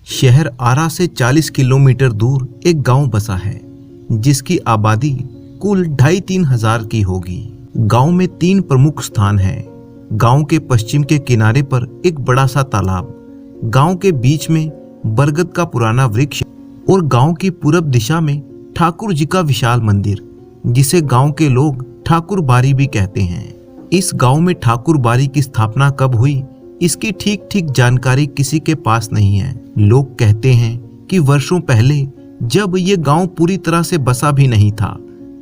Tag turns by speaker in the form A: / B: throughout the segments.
A: शहर आरा से 40 किलोमीटर दूर एक गांव बसा है जिसकी आबादी कुल 2,500-3 हजार की होगी। गांव में 3 प्रमुख स्थान हैं। गांव के पश्चिम के किनारे पर एक बड़ा सा तालाब, गांव के बीच में बरगद का पुराना वृक्ष और गांव की पूरब दिशा में ठाकुर जी का विशाल मंदिर, जिसे गांव के लोग ठाकुर बारी भी कहते हैं। इस गांव में ठाकुर बारी की स्थापना कब हुई, इसकी ठीक ठीक जानकारी किसी के पास नहीं है। लोग कहते हैं कि वर्षों पहले जब ये गांव पूरी तरह से बसा भी नहीं था,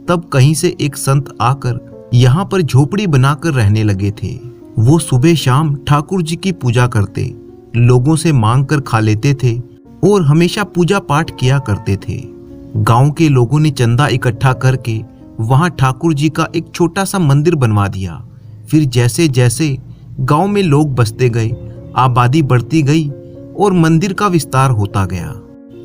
A: तब कहीं से एक संत आकर यहाँ पर झोपड़ी बनाकर रहने लगे थे। वो सुबह शाम ठाकुर जी की पूजा करते, लोगों से मांग कर खा लेते थे और हमेशा पूजा पाठ किया करते थे। गांव के लोगों ने चंदा इकट्ठा करके वहां ठाकुर जी का एक छोटा सा मंदिर बनवा दिया। फिर जैसे जैसे गांव में लोग बसते गए, आबादी बढ़ती गई और मंदिर का विस्तार होता गया।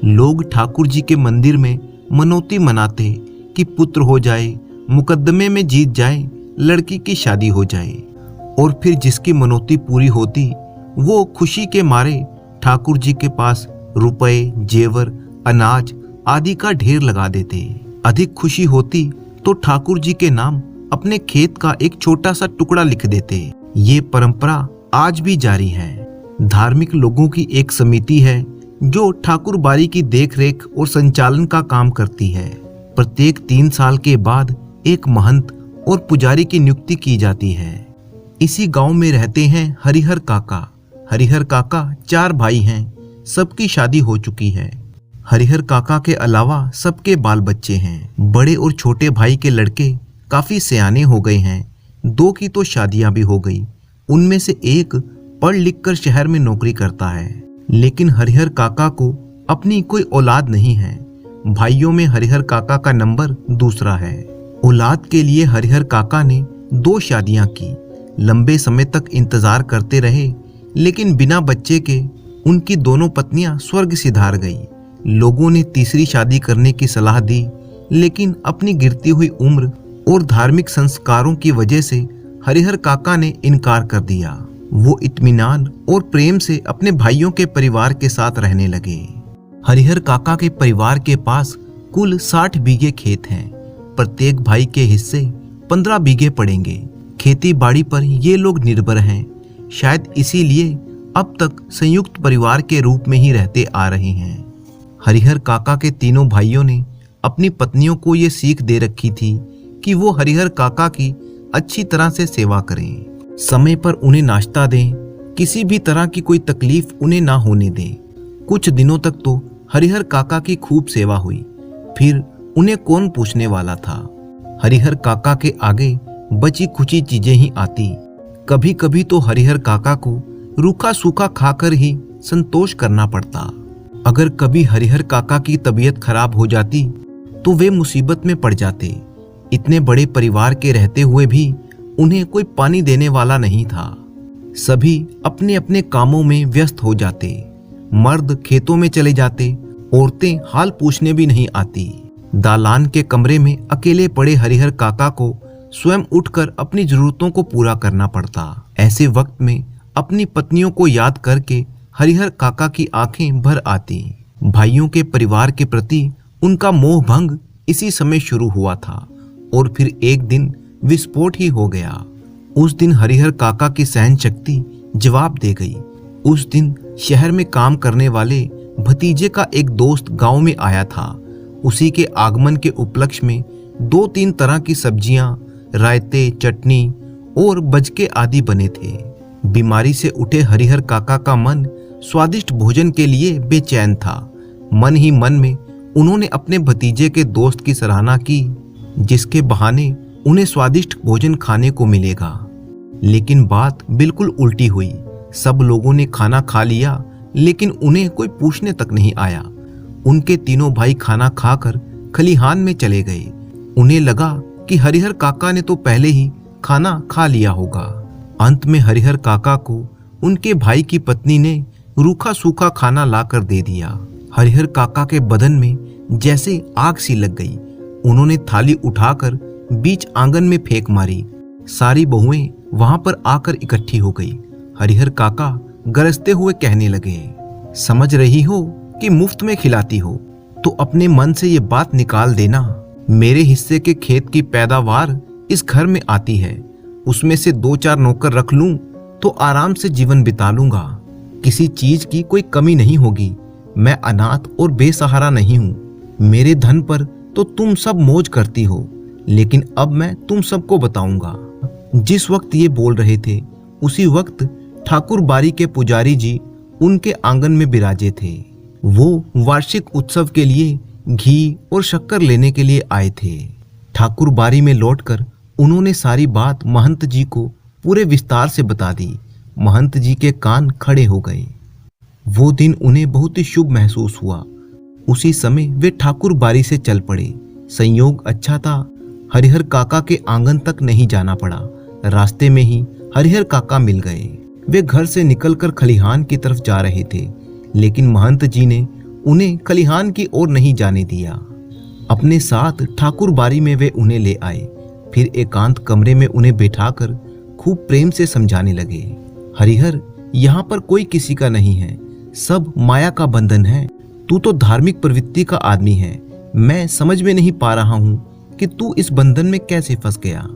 A: लोग ठाकुर जी के मंदिर में मनौती मनाते कि पुत्र हो जाए, मुकदमे में जीत जाए, लड़की की शादी हो जाए। और फिर जिसकी मनौती पूरी होती वो खुशी के मारे ठाकुर जी के पास रुपए, जेवर, अनाज आदि का ढेर लगा देते। अधिक खुशी होती तो ठाकुर जी के नाम अपने खेत का एक छोटा सा टुकड़ा लिख देते। ये परंपरा आज भी जारी है। धार्मिक लोगों की एक समिति है जो ठाकुर बारी की देखरेख और संचालन का काम करती है। प्रत्येक 3 साल के बाद एक महंत और पुजारी की नियुक्ति की जाती है। इसी गांव में रहते हैं हरिहर काका। हरिहर काका 4 भाई हैं, सबकी शादी हो चुकी है। हरिहर काका के अलावा सबके बाल बच्चे हैं। बड़े और छोटे भाई के लड़के काफी सयाने हो गए हैं, 2 की तो शादियां भी हो गई। उनमें से एक पढ़ लिख कर शहर में नौकरी करता है। लेकिन हरिहर काका को अपनी कोई औलाद नहीं है। भाइयों में हरिहर काका का नंबर दूसरा है। औलाद के लिए हरिहर काका ने 2 शादियां की। लंबे समय तक इंतजार करते रहे, लेकिन बिना बच्चे के उनकी दोनों पत्नियां स्वर्ग सिधार गई। लोगों ने तीसरी शादी करने की सलाह दी, लेकिन अपनी गिरती हुई उम्र और धार्मिक संस्कारों की वजह से हरिहर काका ने इनकार कर दिया। वो इत्मीनान और प्रेम से अपने भाइयों के परिवार के साथ रहने लगे। हरिहर काका के परिवार के पास कुल 60 बीघे खेत हैं। प्रत्येक भाई के हिस्से 15 बीघे पड़ेंगे। खेती बाड़ी पर ये लोग निर्भर हैं। शायद इसीलिए अब तक संयुक्त परिवार के रूप में ही रहते आ रहे हैं। हरिहर काका के तीनों भाइयों ने अपनी पत्नियों को ये सीख दे रखी थी कि वो हरिहर काका की अच्छी तरह से सेवा करें, समय पर उन्हें नाश्ता दें, किसी भी तरह की कोई तकलीफ उन्हें ना होने दें। कुछ दिनों तक तो हरिहर काका की खूब सेवा हुई, फिर उन्हें कौन पूछने वाला था। हरिहर काका के आगे बची खुची चीजें ही आती। कभी कभी तो हरिहर काका को रूखा सूखा खाकर ही संतोष करना पड़ता। अगर कभी हरिहर काका की तबीयत खराब हो जाती तो वे मुसीबत में पड़ जाते। इतने बड़े परिवार के रहते हुए भी उन्हें कोई पानी देने वाला नहीं था। सभी अपने अपने कामों में व्यस्त हो जाते। मर्द खेतों में चले जाते, औरतें हाल पूछने भी नहीं आती। दालान के कमरे में अकेले पड़े हरिहर काका को स्वयं उठकर अपनी जरूरतों को पूरा करना पड़ता। ऐसे वक्त में अपनी पत्नियों को याद करके हरिहर काका की आंखें भर आती। भाइयों के परिवार के प्रति उनका मोह भंग इसी समय शुरू हुआ था और फिर एक दिन विस्फोट ही हो गया। उस दिन हरिहर काका की सहन शक्ति जवाब दे गई। उस दिन शहर में काम करने वाले भतीजे का एक दोस्त गांव में आया था। उसी के आगमन के उपलक्ष्य में 2-3 तरह की सब्जियां, रायते, चटनी और बजके आदि बने थे। बीमारी से उठे हरिहर काका का मन स्वादिष्ट भोजन के लिए बेचैन था। मन ही मन में उन्होंने अपने भतीजे के दोस्त की सराहना की, जिसके बहाने उन्हें स्वादिष्ट भोजन खाने को मिलेगा। लेकिन बात बिल्कुल उल्टी हुई। सब लोगों ने खाना खा लिया, लेकिन उन्हें कोई पूछने तक नहीं आया। उनके तीनों भाई खाना खाकर खलिहान में चले गए। उन्हें लगा कि हरिहर काका ने तो पहले ही खाना खा लिया होगा। अंत में हरिहर काका को उनके भाई की पत्नी ने रूखा सूखा खाना लाकर दे दिया। हरिहर काका के बदन में जैसे आग सी लग गई। उन्होंने थाली उठाकर बीच आंगन में फेंक मारी। सारी बहुएं वहां पर आकर इकट्ठी हो गई। हरिहर काका गरजते हुए कहने लगे, समझ रही हो कि मुफ्त में खिलाती हो, तो अपने मन से ये बात निकाल देना। मेरे हिस्से के खेत की पैदावार इस घर में आती है, उसमें से 2-4 नौकर रख लूं तो आराम से जीवन बिता लूंगा। किसी चीज की कोई कमी नहीं होगी। मैं अनाथ और बेसहारा नहीं हूं। मेरे धन पर तो तुम सब मौज करती हो, लेकिन अब मैं तुम सबको बताऊंगा। जिस वक्त ये बोल रहे थे, उसी वक्त ठाकुर बारी के पुजारी जी उनके आंगन में बिराजे थे। वो वार्षिक उत्सव के लिए घी और शक्कर लेने के लिए आए थे। ठाकुर बारी में लौटकर उन्होंने सारी बात महंत जी को पूरे विस्तार से बता दी। महंत जी के कान खड़े हो गए। वो दिन उन्हें बहुत ही शुभ महसूस हुआ। उसी समय वे ठाकुर बारी से चल पड़े। संयोग अच्छा था, हरिहर काका के आंगन तक नहीं जाना पड़ा। रास्ते में ही हरिहर काका मिल गए। वे घर से निकलकर खलिहान की तरफ जा रहे थे, लेकिन महंत जी ने उन्हें खलिहान की ओर नहीं जाने दिया। अपने साथ ठाकुर बारी में वे उन्हें ले आए। फिर एकांत कमरे में उन्हें बैठाकर खूब प्रेम से समझाने लगे। हरिहर, यहाँ पर कोई किसी का नहीं है, सब माया का बंधन है। तू तो धार्मिक प्रवृत्ति का आदमी है। मैं समझ में नहीं पा रहा हूँ कि तू इस बंधन में कैसे फंस गया।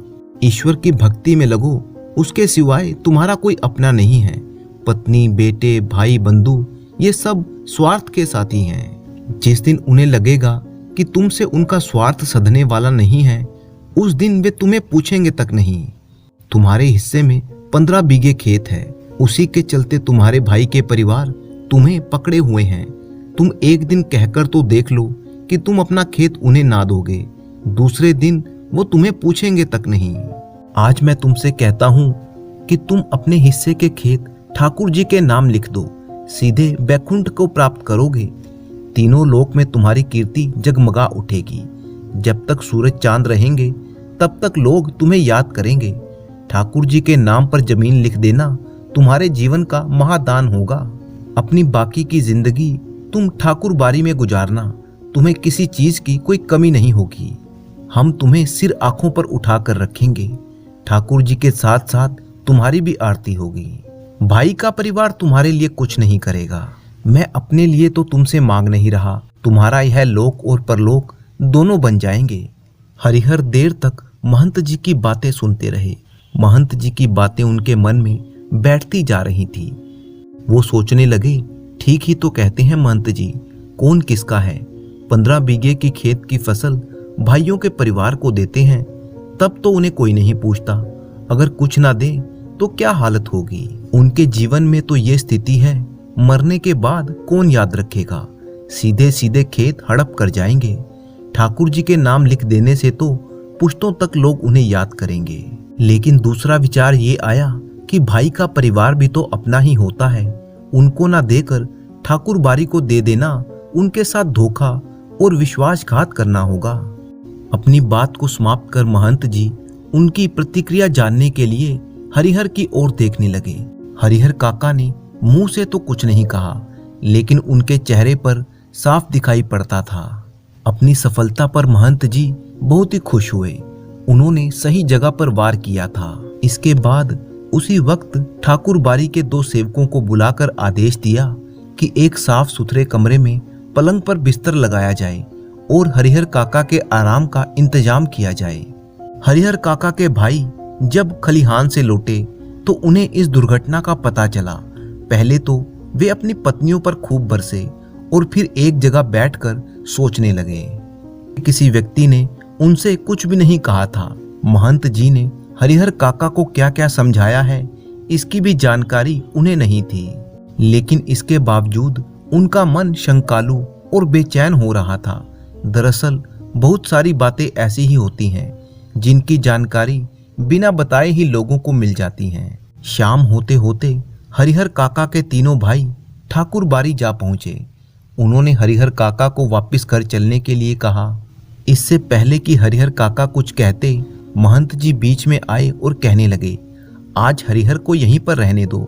A: ईश्वर की भक्ति में लगो, उसके सिवाय तुम्हारा कोई अपना नहीं है। पत्नी, बेटे, भाई, बंधु, ये सब स्वार्थ के साथी हैं। जिस दिन उन्हें लगेगा कि तुमसे उनका स्वार्थ सधने वाला नहीं है, उस दिन वे तुम्हें पूछेंगे तक नहीं। तुम्हारे हिस्से में 15 बीघे खेत है, उसी के चलते तुम्हारे भाई के परिवार तुम्हें पकड़े हुए हैं। तुम एक दिन कहकर तो देख लो कि तुम अपना खेत उन्हें ना दोगे, दूसरे दिन वो तुम्हें पूछेंगे तक नहीं। आज मैं तुमसे कहता हूँ कि तुम अपने हिस्से के खेत ठाकुर जी के नाम लिख दो, सीधे बैकुंठ को प्राप्त करोगे। तीनों लोक में तुम्हारी कीर्ति जगमगा उठेगी। जब तक सूरज चांद रहेंगे, तब तक लोग तुम्हें याद करेंगे। ठाकुर जी के नाम पर जमीन लिख देना तुम्हारे जीवन का महादान होगा। अपनी बाकी की जिंदगी तुम ठाकुर बारी में गुजारना, तुम्हें किसी चीज की कोई कमी नहीं होगी। हम तुम्हें सिर आंखों पर उठा कर रखेंगे। ठाकुर जी के साथ साथ तुम्हारी भी आरती होगी। भाई का परिवार तुम्हारे लिए कुछ नहीं करेगा। मैं अपने लिए तो तुमसे मांग नहीं रहा, तुम्हारा यह लोक और परलोक दोनों बन जाएंगे। हरिहर देर तक महंत जी की बातें सुनते रहे। महंत जी की बातें उनके मन में बैठती जा रही थी। वो सोचने लगे, ठीक ही तो कहते हैं महंत जी, कौन किसका है। 15 बीघे की खेत की फसल भाइयों के परिवार को देते हैं, तब तो उन्हें कोई नहीं पूछता। अगर कुछ ना दे तो क्या हालत होगी। उनके जीवन में तो ये स्थिति है, मरने के बाद कौन याद रखेगा। सीधे सीधे खेत हड़प कर जाएंगे। ठाकुर जी के नाम लिख देने से तो पुश्तों तक लोग उन्हें याद करेंगे। लेकिन दूसरा विचार ये आया कि भाई का परिवार भी तो अपना ही होता है, उनको ना देकर ठाकुर बारी को दे देना उनके साथ धोखा और विश्वासघात करना होगा। अपनी बात को समाप्त कर महंत जी उनकी प्रतिक्रिया जानने के लिए हरिहर की ओर देखने लगे। हरिहर काका ने मुंह से तो कुछ नहीं कहा, लेकिन उनके चेहरे पर साफ दिखाई पड़ता था। अपनी सफलता पर महंत जी बहुत ही खुश हुए। उन्होंने सही जगह पर वार किया था। इसके बाद उसी वक्त ठाकुर बारी के 2 सेवकों को बुलाकर आदेश दिया कि एक साफ सुथरे कमरे में पलंग पर बिस्तर लगाया जाए और हरिहर काका के आराम का इंतजाम किया जाए। हरिहर काका के भाई जब खलिहान से लौटे तो उन्हें इस दुर्घटना का पता चला। पहले तो वे अपनी पत्नियों पर खूब बरसे और फिर एक जगह बैठकर सोचने लगे। किसी व्यक्ति ने उनसे कुछ भी नहीं कहा था। महंत जी ने हरिहर काका को क्या क्या समझाया है, इसकी भी जानकारी उन्हें नहीं थी, लेकिन इसके बावजूद उनका मन शंकालु और बेचैन हो रहा था। दरअसल बहुत सारी बातें ऐसी ही होती हैं जिनकी जानकारी बिना बताए ही लोगों को मिल जाती हैं। शाम होते होते हरिहर काका के तीनों भाई ठाकुर बारी जा पहुंचे। उन्होंने हरिहर काका को वापस घर चलने के लिए कहा। इससे पहले कि हरिहर काका कुछ कहते, महंत जी बीच में आए और कहने लगे, आज हरिहर को यहीं पर रहने दो,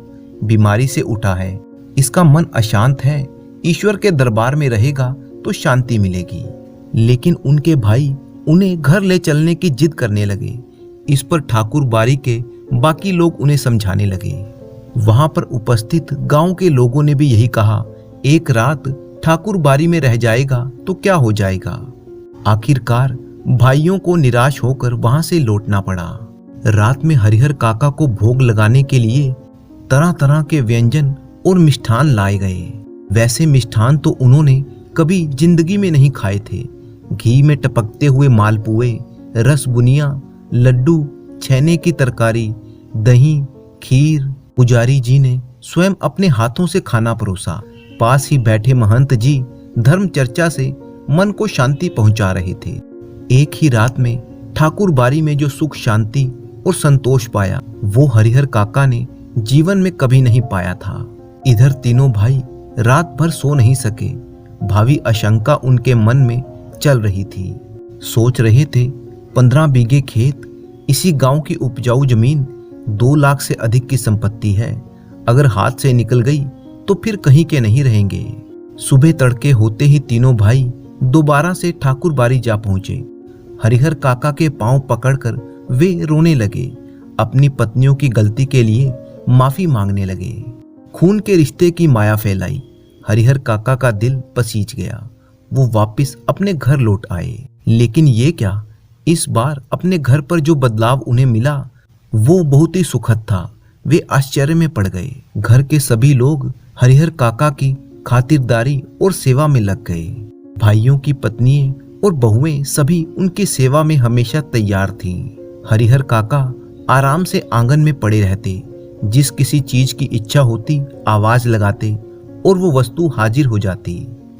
A: बीमारी से उठा है, इसका मन अशांत है, ईश्वर के दरबार में रहेगा तो शांति मिलेगी। लेकिन उनके भाई उन्हें घर ले चलने की जिद करने लगे। इस पर ठाकुर बारी के बाकी लोग उन्हें समझाने लगे। वहां पर उपस्थित गांव के लोगों ने भी यही कहा एक रात ठाकुर बारी में रह जाएगा तो क्या हो जाएगा। आखिरकार भाइयों को निराश होकर वहां से लौटना पड़ा। रात में हरिहर काका को भोग लगाने के लिए तरह तरह के व्यंजन और मिष्ठान लाए गए। वैसे मिष्ठान तो उन्होंने कभी जिंदगी में नहीं खाए थे। घी में टपकते हुए मालपुए, रसबुनिया, लड्डू, छेने की तरकारी, दही, खीर। पुजारी जी ने स्वयं अपने हाथों से खाना परोसा। पास ही बैठे महंत जी धर्म चर्चा से मन को शांति पहुंचा रहे थे। एक ही रात में ठाकुर बारी में जो सुख, शांति और संतोष पाया वो हरिहर काका ने जीवन में कभी नहीं पाया था। इधर तीनों भाई रात भर सो नहीं सके। भावी आशंका उनके मन में चल रही थी। सोच रहे थे 15 बीघे खेत, इसी गांव की उपजाऊ जमीन, 2 लाख से अधिक की संपत्ति है। अगर हाथ से निकल गई तो फिर कहीं के नहीं रहेंगे। सुबह तड़के होते ही तीनों भाई दोबारा से ठाकुर बारी जा पहुंचे। हरिहर काका के पांव पकड़कर वे रोने लगे। अपनी पत्नियों की गलती के लिए माफी मांगने लगे। खून के रिश्ते की माया फैलाई। हरिहर काका का दिल पसीज गया। वो वापस अपने घर लौट आए। लेकिन ये क्या, इस बार अपने घर पर जो बदलाव उन्हें मिला वो बहुत ही सुखद था। वे आश्चर्य में पड़ गए। घर के सभी लोग हरिहर काका की खातिरदारी और सेवा में लग गए। भाइयों की पत्नियां और बहुएं सभी उनकी सेवा में हमेशा तैयार थीं। हरिहर काका आराम से आंगन में पड़े रहते। जिस किसी चीज की इच्छा होती आवाज लगाते और वो वस्तु हाजिर हो जाती।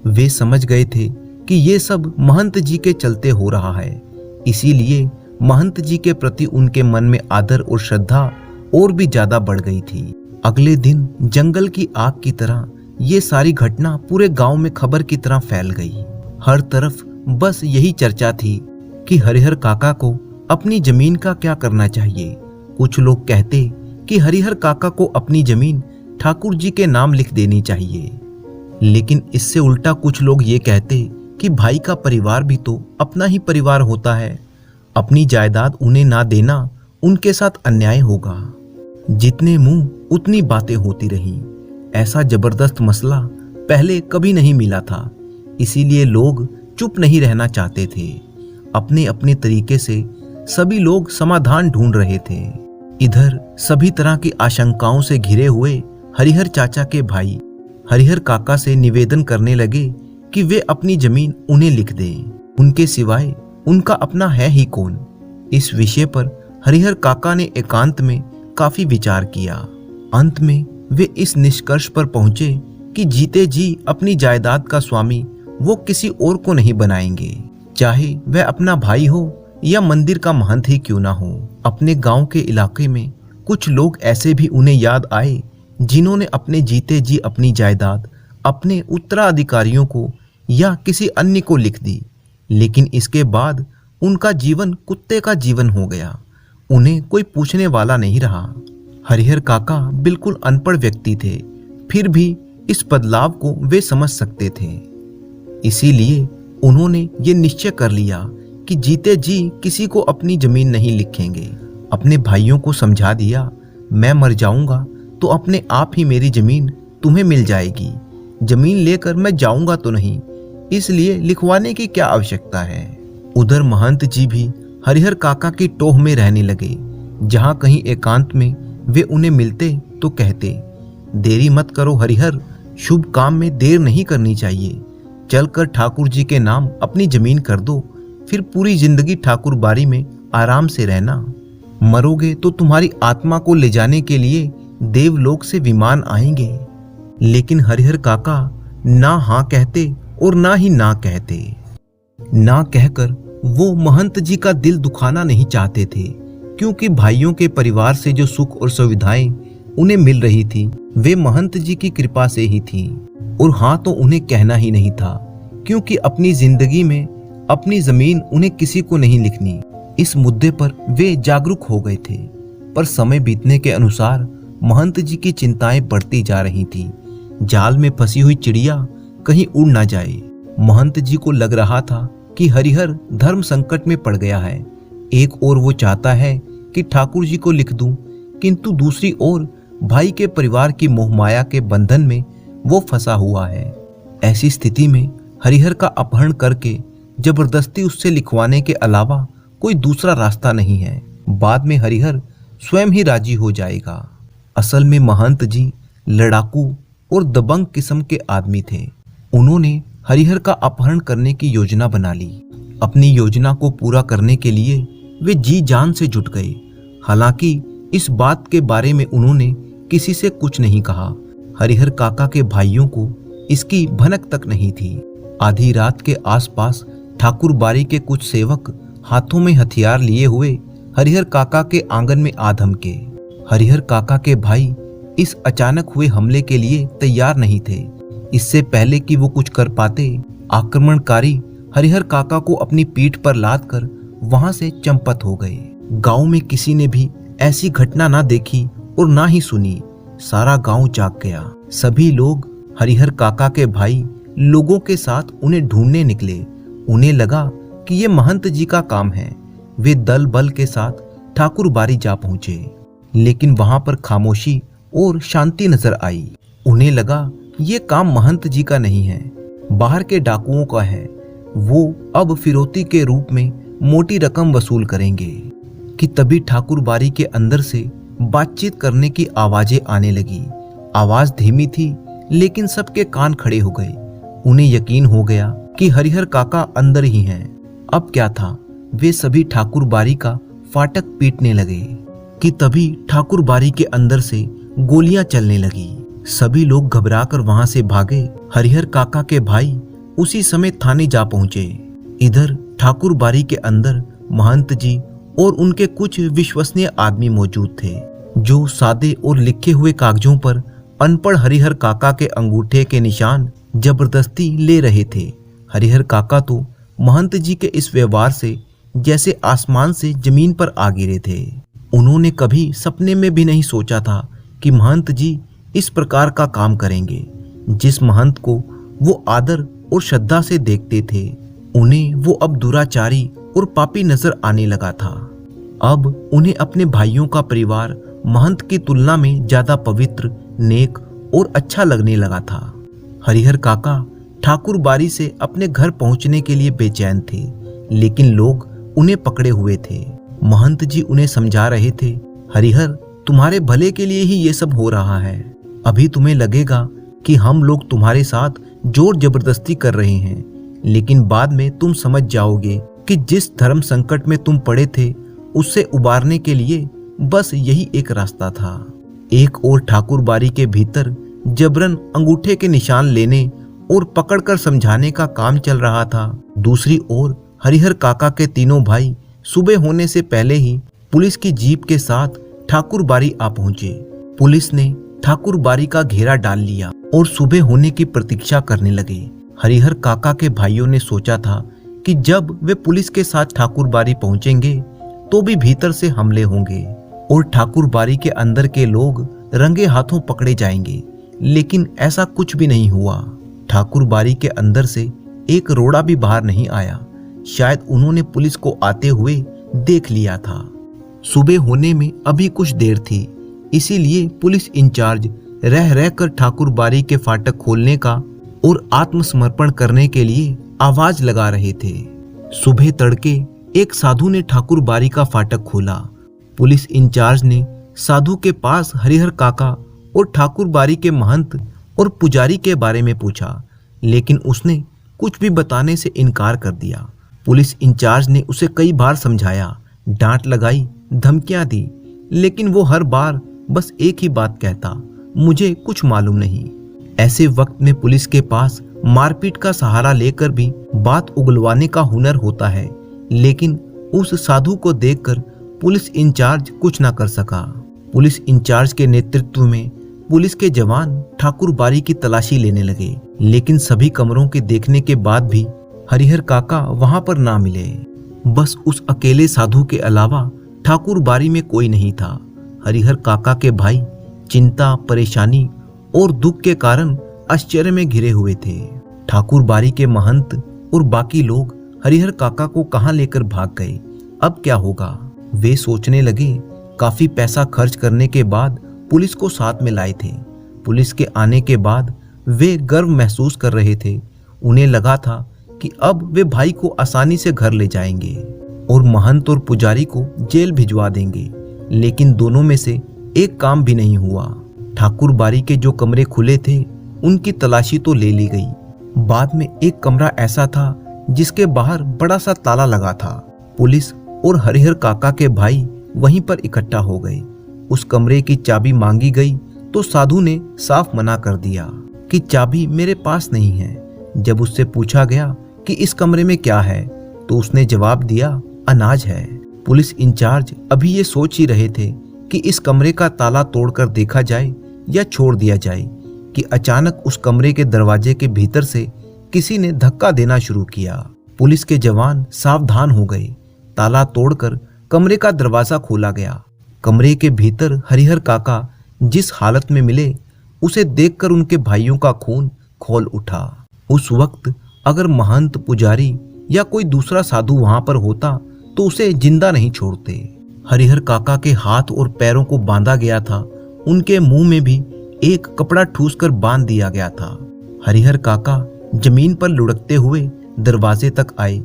A: वे समझ गए थे कि ये सब महंत जी के चलते हो रहा है। इसीलिए महंत जी के प्रति उनके मन में आदर और श्रद्धा और भी ज्यादा बढ़ गई थी। अगले दिन जंगल की आग की तरह ये सारी घटना पूरे गांव में खबर की तरह फैल गई। हर तरफ बस यही चर्चा थी कि हरिहर काका को अपनी जमीन का क्या करना चाहिए। कुछ लोग कहते कि हरिहर काका को अपनी जमीन ठाकुर जी के नाम लिख देनी चाहिए। लेकिन इससे उल्टा कुछ लोग ये कहते कि भाई का परिवार भी तो अपना ही परिवार होता है। अपनी जायदाद उन्हें ना देना उनके साथ अन्याय होगा। जितने मुंह उतनी बातें होती रहीं। ऐसा जबरदस्त मसला पहले कभी नहीं मिला था। इसीलिए लोग चुप नहीं रहना चाहते थे। अपने अपने तरीके से सभी लोग समाधान ढूंढ रहे थे। इधर सभी तरह की आशंकाओं से घिरे हुए हरिहर चाचा के भाई हरिहर काका से निवेदन करने लगे कि वे अपनी जमीन उन्हें लिख दें। उनके सिवाय उनका अपना है ही कौन। इस विषय पर हरिहर काका ने एकांत में काफी विचार किया। अंत में वे इस निष्कर्ष पर पहुंचे कि जीते जी अपनी जायदाद का स्वामी वो किसी और को नहीं बनाएंगे, चाहे वह अपना भाई हो या मंदिर का महंत ही क्यों ना हो। अपने गांव के इलाके में कुछ लोग ऐसे भी उन्हें याद आए जिन्होंने अपने जीते जी अपनी जायदाद अपने उत्तराधिकारियों को या किसी अन्य को लिख दी। लेकिन इसके बाद उनका जीवन कुत्ते का जीवन हो गया। उन्हें कोई पूछने वाला नहीं रहा। हरिहर काका बिल्कुल अनपढ़ व्यक्ति थे, फिर भी इस बदलाव को वे समझ सकते थे। इसीलिए उन्होंने ये निश्चय कर लिया कि जीते जी किसी को अपनी जमीन नहीं लिखेंगे। अपने भाइयों को समझा दिया, मैं मर जाऊंगा तो अपने आप ही मेरी जमीन तुम्हें मिल जाएगी। जमीन लेकर मैं जाऊंगा तो नहीं, इसलिए लिखवाने की क्या आवश्यकता है। उधर महंत जी भी हरिहर काका की टोह में रहने लगे। जहां कहीं एकांत में वे उन्हें मिलते तो कहते, देरी मत करो हरिहर, शुभ काम में देर नहीं करनी चाहिए। चलकर ठाकुर जी के नाम अपनी जमीन कर दो, फिर पूरी जिंदगी ठाकुर बारी में आराम से रहना। मरोगे तो तुम्हारी आत्मा को ले जाने के लिए देवलोक से विमान आएंगे। लेकिन हरिहर काका ना हाँ कहते और ना ही ना कहते। ना कहकर वो महंत जी का दिल दुखाना नहीं चाहते थे, क्योंकि भाइयों के परिवार से जो सुख और सुविधाएं उन्हें मिल रही थी वे महंत जी की कृपा से ही थी। और हाँ तो उन्हें कहना ही नहीं था, क्योंकि अपनी जिंदगी में अपनी जमीन उन्हें किसी को नहीं लिखनी। इस मुद्दे पर वे जागरूक हो गए थे। पर समय बीतने के अनुसार महंत जी की चिंताएं बढ़ती जा रही थी। जाल में फंसी हुई चिड़िया कहीं उड़ ना जाए। महंत जी को लग रहा था कि हरिहर धर्म संकट में पड़ गया है। एक ओर वो चाहता है कि ठाकुर जी को लिख दूं, किंतु दूसरी ओर भाई के परिवार की मोहमाया के बंधन में वो फंसा हुआ है। ऐसी स्थिति में हरिहर का अपहरण करके जबरदस्ती उससे लिखवाने के अलावा कोई दूसरा रास्ता नहीं है। बाद में हरिहर स्वयं ही राजी हो जाएगा। असल में महंत जी लड़ाकू और दबंग किस्म के आदमी थे। उन्होंने हरिहर का अपहरण करने की योजना बना ली। अपनी योजना को पूरा करने के लिए वे जी जान से जुट गए। हालांकि इस बात के बारे में उन्होंने किसी से कुछ नहीं कहा। हरिहर काका के भाइयों को इसकी भनक तक नहीं थी। आधी रात के आसपास ठाकुर बारी के कुछ सेवक हाथों में हथियार लिए हुए हरिहर काका के आंगन में आ धमके। हरिहर काका के भाई इस अचानक हुए हमले के लिए तैयार नहीं थे। इससे पहले कि वो कुछ कर पाते, आक्रमणकारी हरिहर काका को अपनी पीठ पर लादकर वहां से चंपत हो गए। गांव में किसी ने भी ऐसी घटना ना देखी और ना ही सुनी। सारा गांव जाग गया। सभी लोग हरिहर काका के भाई लोगों के साथ उन्हें ढूंढने निकले। उन्हें लगा कि ये महंत जी का काम है। वे दल बल के साथ ठाकुर बारी जा पहुंचे, लेकिन वहां पर खामोशी और शांति नजर आई। उन्हें लगा ये काम महंत जी का नहीं है, बाहर के डाकुओं का है। वो अब फिरौती के रूप में मोटी रकम वसूल करेंगे कि तभी ठाकुर बारी के अंदर से बातचीत करने की आवाजें आने लगी। आवाज धीमी थी, लेकिन सबके कान खड़े हो गए। उन्हें यकीन हो गया कि हरिहर काका अंदर ही हैं। अब क्या था, वे सभी ठाकुर बारी का फाटक पीटने लगे कि तभी ठाकुर बारी के अंदर से गोलियां चलने लगी। सभी लोग घबराकर वहां से भागे। हरिहर काका के भाई उसी समय थाने जा पहुंचे। इधर ठाकुर बारी के अंदर महंत जी और उनके कुछ विश्वसनीय आदमी मौजूद थे, जो सादे और लिखे हुए कागजों पर अनपढ़ हरिहर काका के अंगूठे के निशान जबरदस्ती ले रहे थे। हरिहर काका तो महंत जी के इस व्यवहार से जैसे आसमान से जमीन पर आ गिरे थे। उन्होंने कभी सपने में भी नहीं सोचा था कि महंत जी इस प्रकार का काम करेंगे। जिस महंत को वो आदर और श्रद्धा से देखते थे, उन्हें वो अब दुराचारी और पापी नजर आने लगा था। अब उन्हें अपने भाइयों का परिवार महंत की तुलना में ज्यादा पवित्र, नेक और अच्छा लगने लगा था। हरिहर काका ठाकुर बारी से अपने घर पहुंचने के लिए बेचैन थे, लेकिन लोग उन्हें पकड़े हुए थे। महंत जी उन्हें समझा रहे थे, हरिहर, तुम्हारे भले के लिए ही ये सब हो रहा है। अभी तुम्हें लगेगा कि हम लोग तुम्हारे साथ जोर जबरदस्ती कर रहे हैं, लेकिन बाद में तुम समझ जाओगे कि जिस धर्म संकट में तुम पड़े थे, उससे उबारने के लिए बस यही एक रास्ता था। एक और ठाकुर बारी के भीतर जबरन अंगूठे के निशान लेने और पकड़कर समझाने का काम चल रहा था। दूसरी ओर हरिहर काका के तीनों भाई सुबह होने से पहले ही पुलिस की जीप के साथ ठाकुर बारी आ पहुंचे। पुलिस ने ठाकुर बारी का घेरा डाल लिया और सुबह होने की प्रतीक्षा करने लगे। हरिहर काका के भाइयों ने सोचा था कि जब वे पुलिस के साथ ठाकुर बारी पहुंचेंगे तो भी भीतर से हमले होंगे और ठाकुर बारी के अंदर के लोग रंगे हाथों पकड़े जाएंगे, लेकिन ऐसा कुछ भी नहीं हुआ। ठाकुर बारी के अंदर से एक रोड़ा भी बाहर नहीं आया। शायद उन्होंने पुलिस को आते हुए देख लिया था। सुबह होने में अभी कुछ देर थी, इसीलिए पुलिस इंचार्ज रह रहकर ठाकुर बारी के फाटक खोलने का और आत्मसमर्पण करने के लिए आवाज लगा रहे थे। सुबह तड़के एक साधु ने ठाकुर बारी का फाटक खोला। पुलिस इंचार्ज ने साधु के पास हरिहर काका और ठाकुर बारी के महंत और पुजारी के बारे में पूछा, लेकिन उसने कुछ भी बताने से इनकार कर दिया। पुलिस इंचार्ज ने उसे कई बार समझाया, डांट लगाई, धमकियां दी, लेकिन वो हर बार बस एक ही बात कहता, मुझे कुछ मालूम नहीं। ऐसे वक्त में पुलिस के पास मारपीट का सहारा लेकर भी बात उगलवाने का हुनर होता है, लेकिन उस साधु को देखकर पुलिस इंचार्ज कुछ ना कर सका। पुलिस इंचार्ज के नेतृत्व में पुलिस के जवान ठाकुर बारी की तलाशी लेने लगे, लेकिन सभी कमरों के देखने के बाद भी हरिहर काका वहां पर ना मिले। बस उस अकेले साधु के अलावा ठाकुर बारी में कोई नहीं था। हरिहर काका के भाई चिंता, परेशानी और दुख के कारण आश्चर्य में घिरे हुए थे। ठाकुर बारी के महंत और बाकी लोग हरिहर काका को कहां लेकर भाग गए, अब क्या होगा। वे सोचने लगे। काफी पैसा खर्च करने के बाद पुलिस को साथ में लाए थे। पुलिस के आने के बाद वे गर्व महसूस कर रहे थे। उन्हें लगा था कि अब वे भाई को आसानी से घर ले जाएंगे और महंत और पुजारी को जेल भिजवा देंगे। लेकिन दोनों में से एक काम भी नहीं हुआ। ठाकुर बारी के जो कमरे खुले थे उनकी तलाशी तो ले ली गई। बाद में एक कमरा ऐसा था जिसके बाहर बड़ा सा ताला लगा था। पुलिस और हरिहर काका के भाई वहीं पर इकट्ठा हो गए। उस कमरे की चाबी मांगी गई तो साधु ने साफ मना कर दिया कि चाबी मेरे पास नहीं है। जब उससे पूछा गया कि इस कमरे में क्या है तो उसने जवाब दिया, अनाज है। पुलिस इंचार्ज अभी ये सोच ही रहे थे कि इस कमरे का ताला तोड़कर देखा जाए या छोड़ दिया जाए कि अचानक उस कमरे के दरवाजे के भीतर से किसी ने धक्का देना शुरू किया। पुलिस के जवान सावधान हो गए। ताला तोड़कर कमरे का दरवाजा खोला गया। कमरे के भीतर हरिहर काका जिस हालत में मिले उसे देखकर उनके भाइयों का खून खौल उठा। उस वक्त अगर महंत, पुजारी या कोई दूसरा साधु वहां पर होता तो उसे जिंदा नहीं छोड़ते। हरिहर काका के हाथ और पैरों को बांधा गया था। उनके मुंह में भी एक कपड़ा ठूसकर बांध दिया गया था। हरिहर काका जमीन पर लुढ़कते हुए दरवाजे तक आए,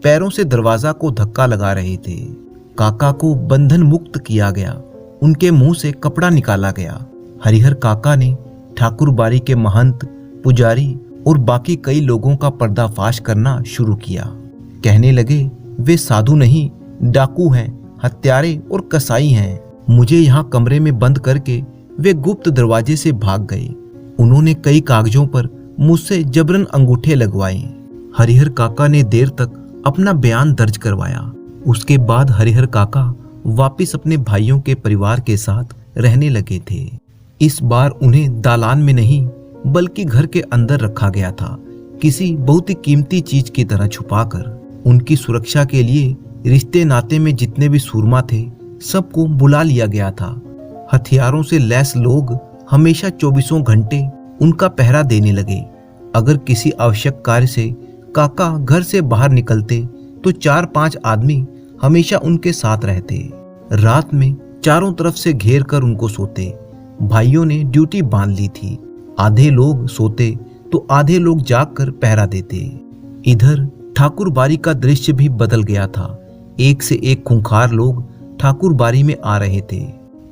A: पैरों से दरवाजा को धक्का लगा रहे थे। काका को बंधन मुक्त किया गया। उनके मुंह से कपड़ा निकाला गया। हरिहर काका ने ठाकुर बारी के महंत, पुजारी और बाकी कई लोगों का पर्दाफाश करना शुरू किया। कहने लगे, वे साधु नहीं, डाकू हैं, हत्यारे और कसाई हैं। मुझे यहाँ कमरे में बंद करके वे गुप्त दरवाजे से भाग गए। उन्होंने कई कागजों पर मुझसे जबरन अंगूठे लगवाए। हरिहर काका ने देर तक अपना बयान दर्ज करवाया। उसके बाद हरिहर काका वापिस अपने भाइयों के परिवार के साथ रहने लगे थे। इस बार उन्हें दालान में नहीं बल्कि घर के अंदर रखा गया था, किसी बहुत ही कीमती चीज की तरह छुपाकर। उनकी सुरक्षा के लिए रिश्ते नाते में जितने भी सूरमा थे सबको बुला लिया गया था। हथियारों से लैस लोग हमेशा 24 घंटे उनका पहरा देने लगे। अगर किसी आवश्यक कार्य से काका घर से बाहर निकलते तो 4-5 आदमी हमेशा उनके साथ रहते। रात में चारों तरफ से घेर कर उनको सोते। भाइयों ने ड्यूटी बांध ली थी। आधे लोग सोते तो आधे लोग जागकर पहरा देते। इधर ठाकुर बारी का दृश्य भी बदल गया था। एक से एक खूंखार लोग ठाकुर बारी में आ रहे थे।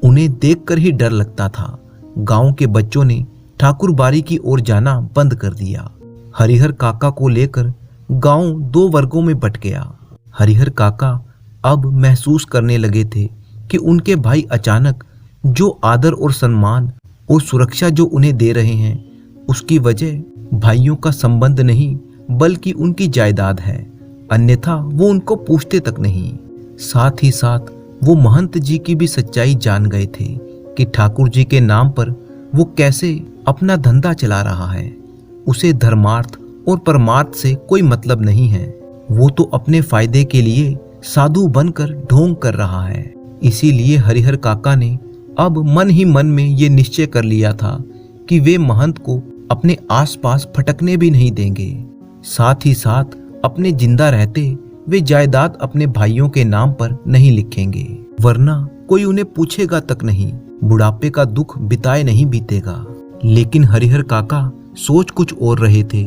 A: उन्हें देखकर ही डर लगता था। गांव के बच्चों ने ठाकुर बारी की ओर जाना बंद कर दिया। हरिहर काका को लेकर गांव 2 वर्गों में बंट गया। हरिहर काका अब महसूस करने लगे थे कि उनके भाई अचानक जो आदर और सम्मान और सुरक्षा जो उन्हें दे रहे हैं उसकी वजह भाइयों का संबंध नहीं बल्कि उनकी जायदाद है, अन्यथा वो उनको पूछते तक नहीं। साथ ही साथ वो महंत जी की भी सच्चाई जान गए थे कि ठाकुर जी के नाम पर वो कैसे अपना धंधा चला रहा है। उसे धर्मार्थ और परमार्थ से कोई मतलब नहीं है। वो तो अपने फायदे के लिए साधु बनकर ढोंग कर रहा है। इसीलिए हरिहर काका ने अब मन ही मन में ये निश्चय कर लिया था कि वे महंत को अपने आसपास फटकने भी नहीं देंगे। साथ ही साथ अपने जिंदा रहते वे जायदाद अपने भाइयों के नाम पर नहीं लिखेंगे, वरना कोई उन्हें पूछेगा तक नहीं। बुढ़ापे का दुख बिताए नहीं बीतेगा। लेकिन हरिहर काका सोच कुछ और रहे थे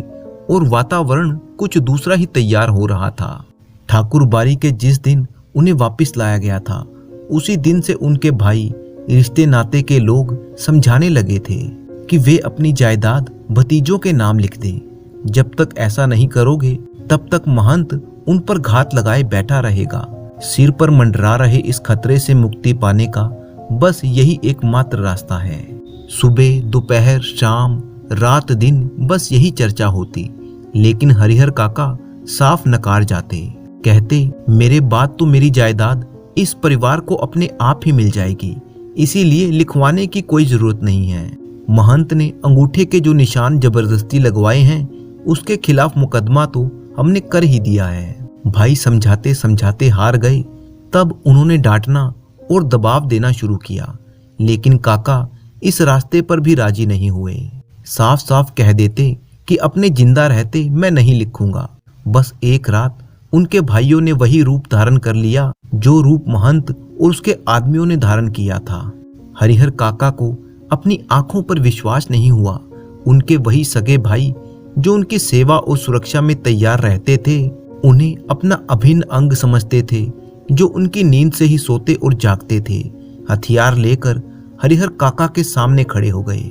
A: और वातावरण कुछ दूसरा ही तैयार हो रहा था। ठाकुर बारी के जिस दिन उन्हें वापस लाया गया था उसी दिन से उनके भाई, रिश्ते नाते के लोग समझाने लगे थे कि वे अपनी जायदाद भतीजों के नाम लिख दें। जब तक ऐसा नहीं करोगे तब तक महंत उन पर घात लगाए बैठा रहेगा। सिर पर मंडरा रहे इस खतरे से मुक्ति पाने का बस यही एकमात्र रास्ता है। सुबह, दोपहर, शाम, रात, दिन बस यही चर्चा होती। लेकिन हरिहर काका साफ नकार जाते। कहते, मेरे बाद तो मेरी जायदाद इस परिवार को अपने आप ही मिल जाएगी, इसीलिए लिखवाने की कोई जरूरत नहीं है। महंत ने अंगूठे के जो निशान जबरदस्ती लगवाए हैं उसके खिलाफ मुकदमा तो हमने कर ही दिया है। भाई समझाते समझाते हार गए। तब उन्होंने डांटना और दबाव देना शुरू किया। लेकिन काका इस रास्ते पर भी राजी नहीं हुए। साफ साफ कह देते कि अपने जिंदा रहते मैं नहीं लिखूंगा। बस एक रात उनके भाइयों ने वही रूप धारण कर लिया जो रूप महंत और उसके आदमियों ने धारण किया था। हरिहर काका को अपनी आंखों पर विश्वास नहीं हुआ। उनके वही सगे भाई जो उनकी सेवा और सुरक्षा में तैयार रहते थे, उन्हें अपना अभिन्न अंग समझते थे, जो उनकी नींद से ही सोते और जागते थे, हथियार लेकर हरिहर काका के सामने खड़े हो गए।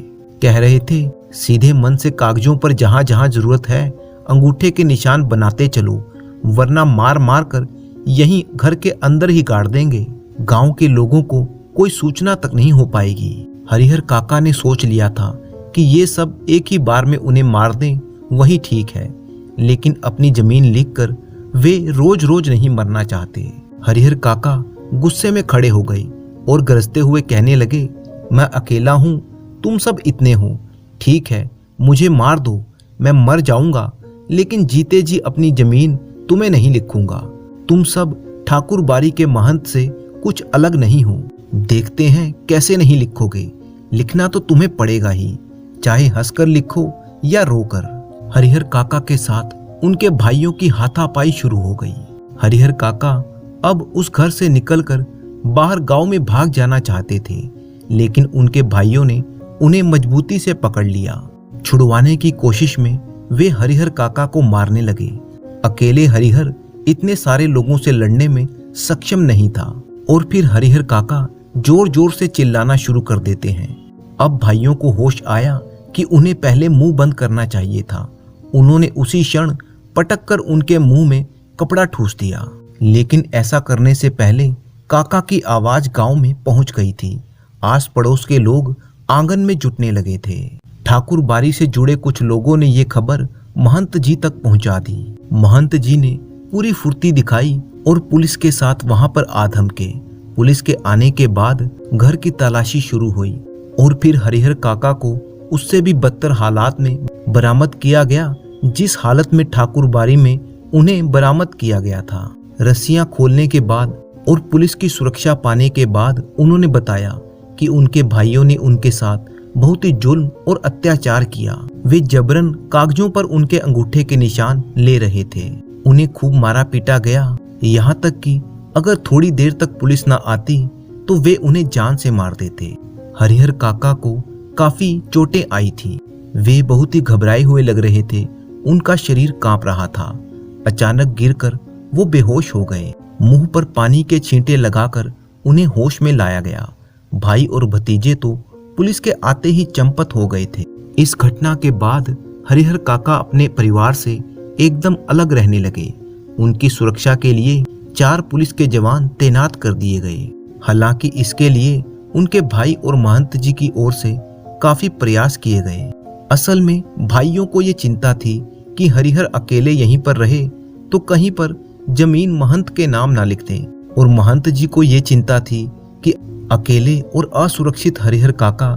A: कह रहे थे, सीधे मन से कागजों पर जहां जहां जरूरत है अंगूठे के निशान बनाते चलो, वरना मार मार कर यहीं घर के अंदर ही गाड़ देंगे। गांव के लोगों को कोई सूचना तक नहीं हो पाएगी। हरिहर काका ने सोच लिया था कि ये सब एक ही बार में उन्हें मार दें, वही ठीक है, लेकिन अपनी जमीन लिखकर वे रोज रोज नहीं मरना चाहते। हरिहर काका गुस्से में खड़े हो गए और गरजते हुए कहने लगे, मैं अकेला हूं, तुम सब इतने हो, ठीक है, मुझे मार दो, मैं मर जाऊंगा, लेकिन जीते जी अपनी जमीन तुम्हें नहीं लिखूंगा। तुम सब ठाकुर बारी के महंत से कुछ अलग नहीं हो, देखते हैं कैसे नहीं लिखोगे। लिखना तो तुम्हें पड़ेगा ही, चाहे हंसकर लिखो या रोकर। हरिहर काका के साथ उनके भाइयों की हाथापाई शुरू हो गई। हरिहर काका अब उस घर से निकलकर बाहर गांव में भाग जाना चाहते थे, लेकिन उनके भाइयों ने उन्हें मजबूती से पकड़ लिया। छुड़वाने की कोशिश में वे हरिहर काका को मारने लगे। अकेले हरिहर इतने सारे लोगों से लड़ने में सक्षम नहीं था, और फिर हरिहर काका जोर जोर से चिल्लाना शुरू कर देते हैं। अब भाइयों को होश आया कि उन्हें पहले मुंह बंद करना चाहिए था। उन्होंने उसी क्षण पटक कर उनके मुंह में कपड़ा ठूस दिया, लेकिन ऐसा करने से पहले काका की आवाज गांव में पहुंच गई थी। आस पड़ोस के लोग आंगन में जुटने लगे थे। ठाकुर बारी से जुड़े कुछ लोगों ने ये खबर महंत जी तक पहुंचा दी। महंत जी ने पूरी फुर्ती दिखाई और पुलिस के साथ वहां पर आ धमके। पुलिस के आने के बाद घर की तलाशी शुरू हुई और फिर हरिहर काका को उससे भी बदतर हालात में बरामद किया गया, जिस हालत में ठाकुर बारी में उन्हें बरामद किया गया था। रस्सियां खोलने के बाद और पुलिस की सुरक्षा पाने के बाद उन्होंने बताया कि उनके भाइयों ने उनके साथ बहुत ही जुल्म और अत्याचार किया। वे जबरन कागजों पर उनके अंगूठे के निशान ले रहे थे। उन्हें खूब मारा पीटा गया, यहाँ तक कि अगर थोड़ी देर तक पुलिस न आती तो वे उन्हें जान से मार देते। हरिहर काका को काफी चोटें आई थी। वे बहुत ही घबराए हुए लग रहे थे। उनका शरीर कांप रहा था। अचानक गिरकर वो बेहोश हो गए। मुंह पर पानी के छींटे लगाकर उन्हें होश में लाया गया। भाई और भतीजे तो पुलिस के आते ही चंपत हो गए थे। इस घटना के बाद हरिहर काका अपने परिवार से एकदम अलग रहने लगे। उनकी सुरक्षा के लिए 4 पुलिस के जवान तैनात कर दिए गए। हालांकि इसके लिए उनके भाई और महंत जी की ओर से काफी प्रयास किए गए। असल में भाइयों को ये चिंता थी कि हरिहर अकेले यहीं पर रहे तो कहीं पर जमीन महंत के नाम ना लिख दें, और महंत जी को ये चिंता थी कि अकेले और असुरक्षित हरिहर काका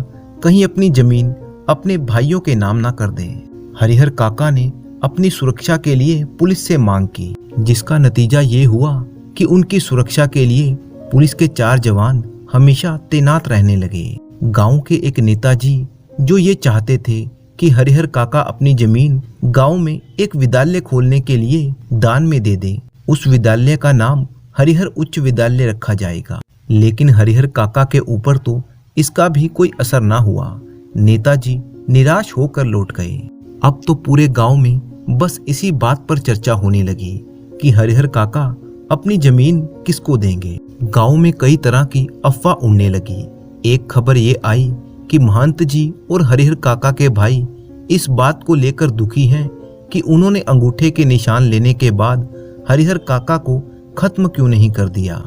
A: कहीं अपनी जमीन अपने भाइयों के नाम ना कर दें। हरिहर काका ने अपनी सुरक्षा के लिए पुलिस से मांग की, जिसका नतीजा ये हुआ कि उनकी सुरक्षा के लिए पुलिस के 4 जवान हमेशा तैनात रहने लगे। गांव के एक नेताजी जो ये चाहते थे कि हरिहर काका अपनी जमीन गांव में एक विद्यालय खोलने के लिए दान में दे दें, उस विद्यालय का नाम हरिहर उच्च विद्यालय रखा जाएगा। लेकिन हरिहर काका के ऊपर तो इसका भी कोई असर ना हुआ। नेताजी निराश होकर लौट गए। अब तो पूरे गांव में बस इसी बात पर चर्चा होने लगी कि हरिहर काका अपनी जमीन किसको देंगे। गांव में कई तरह की अफवाह उड़ने लगी। एक खबर ये आई कि महंत जी और हरिहर काका के भाई इस बात को लेकर दुखी हैं कि उन्होंने अंगूठे के निशान लेने के बाद हरिहर काका को खत्म क्यों नहीं कर दिया।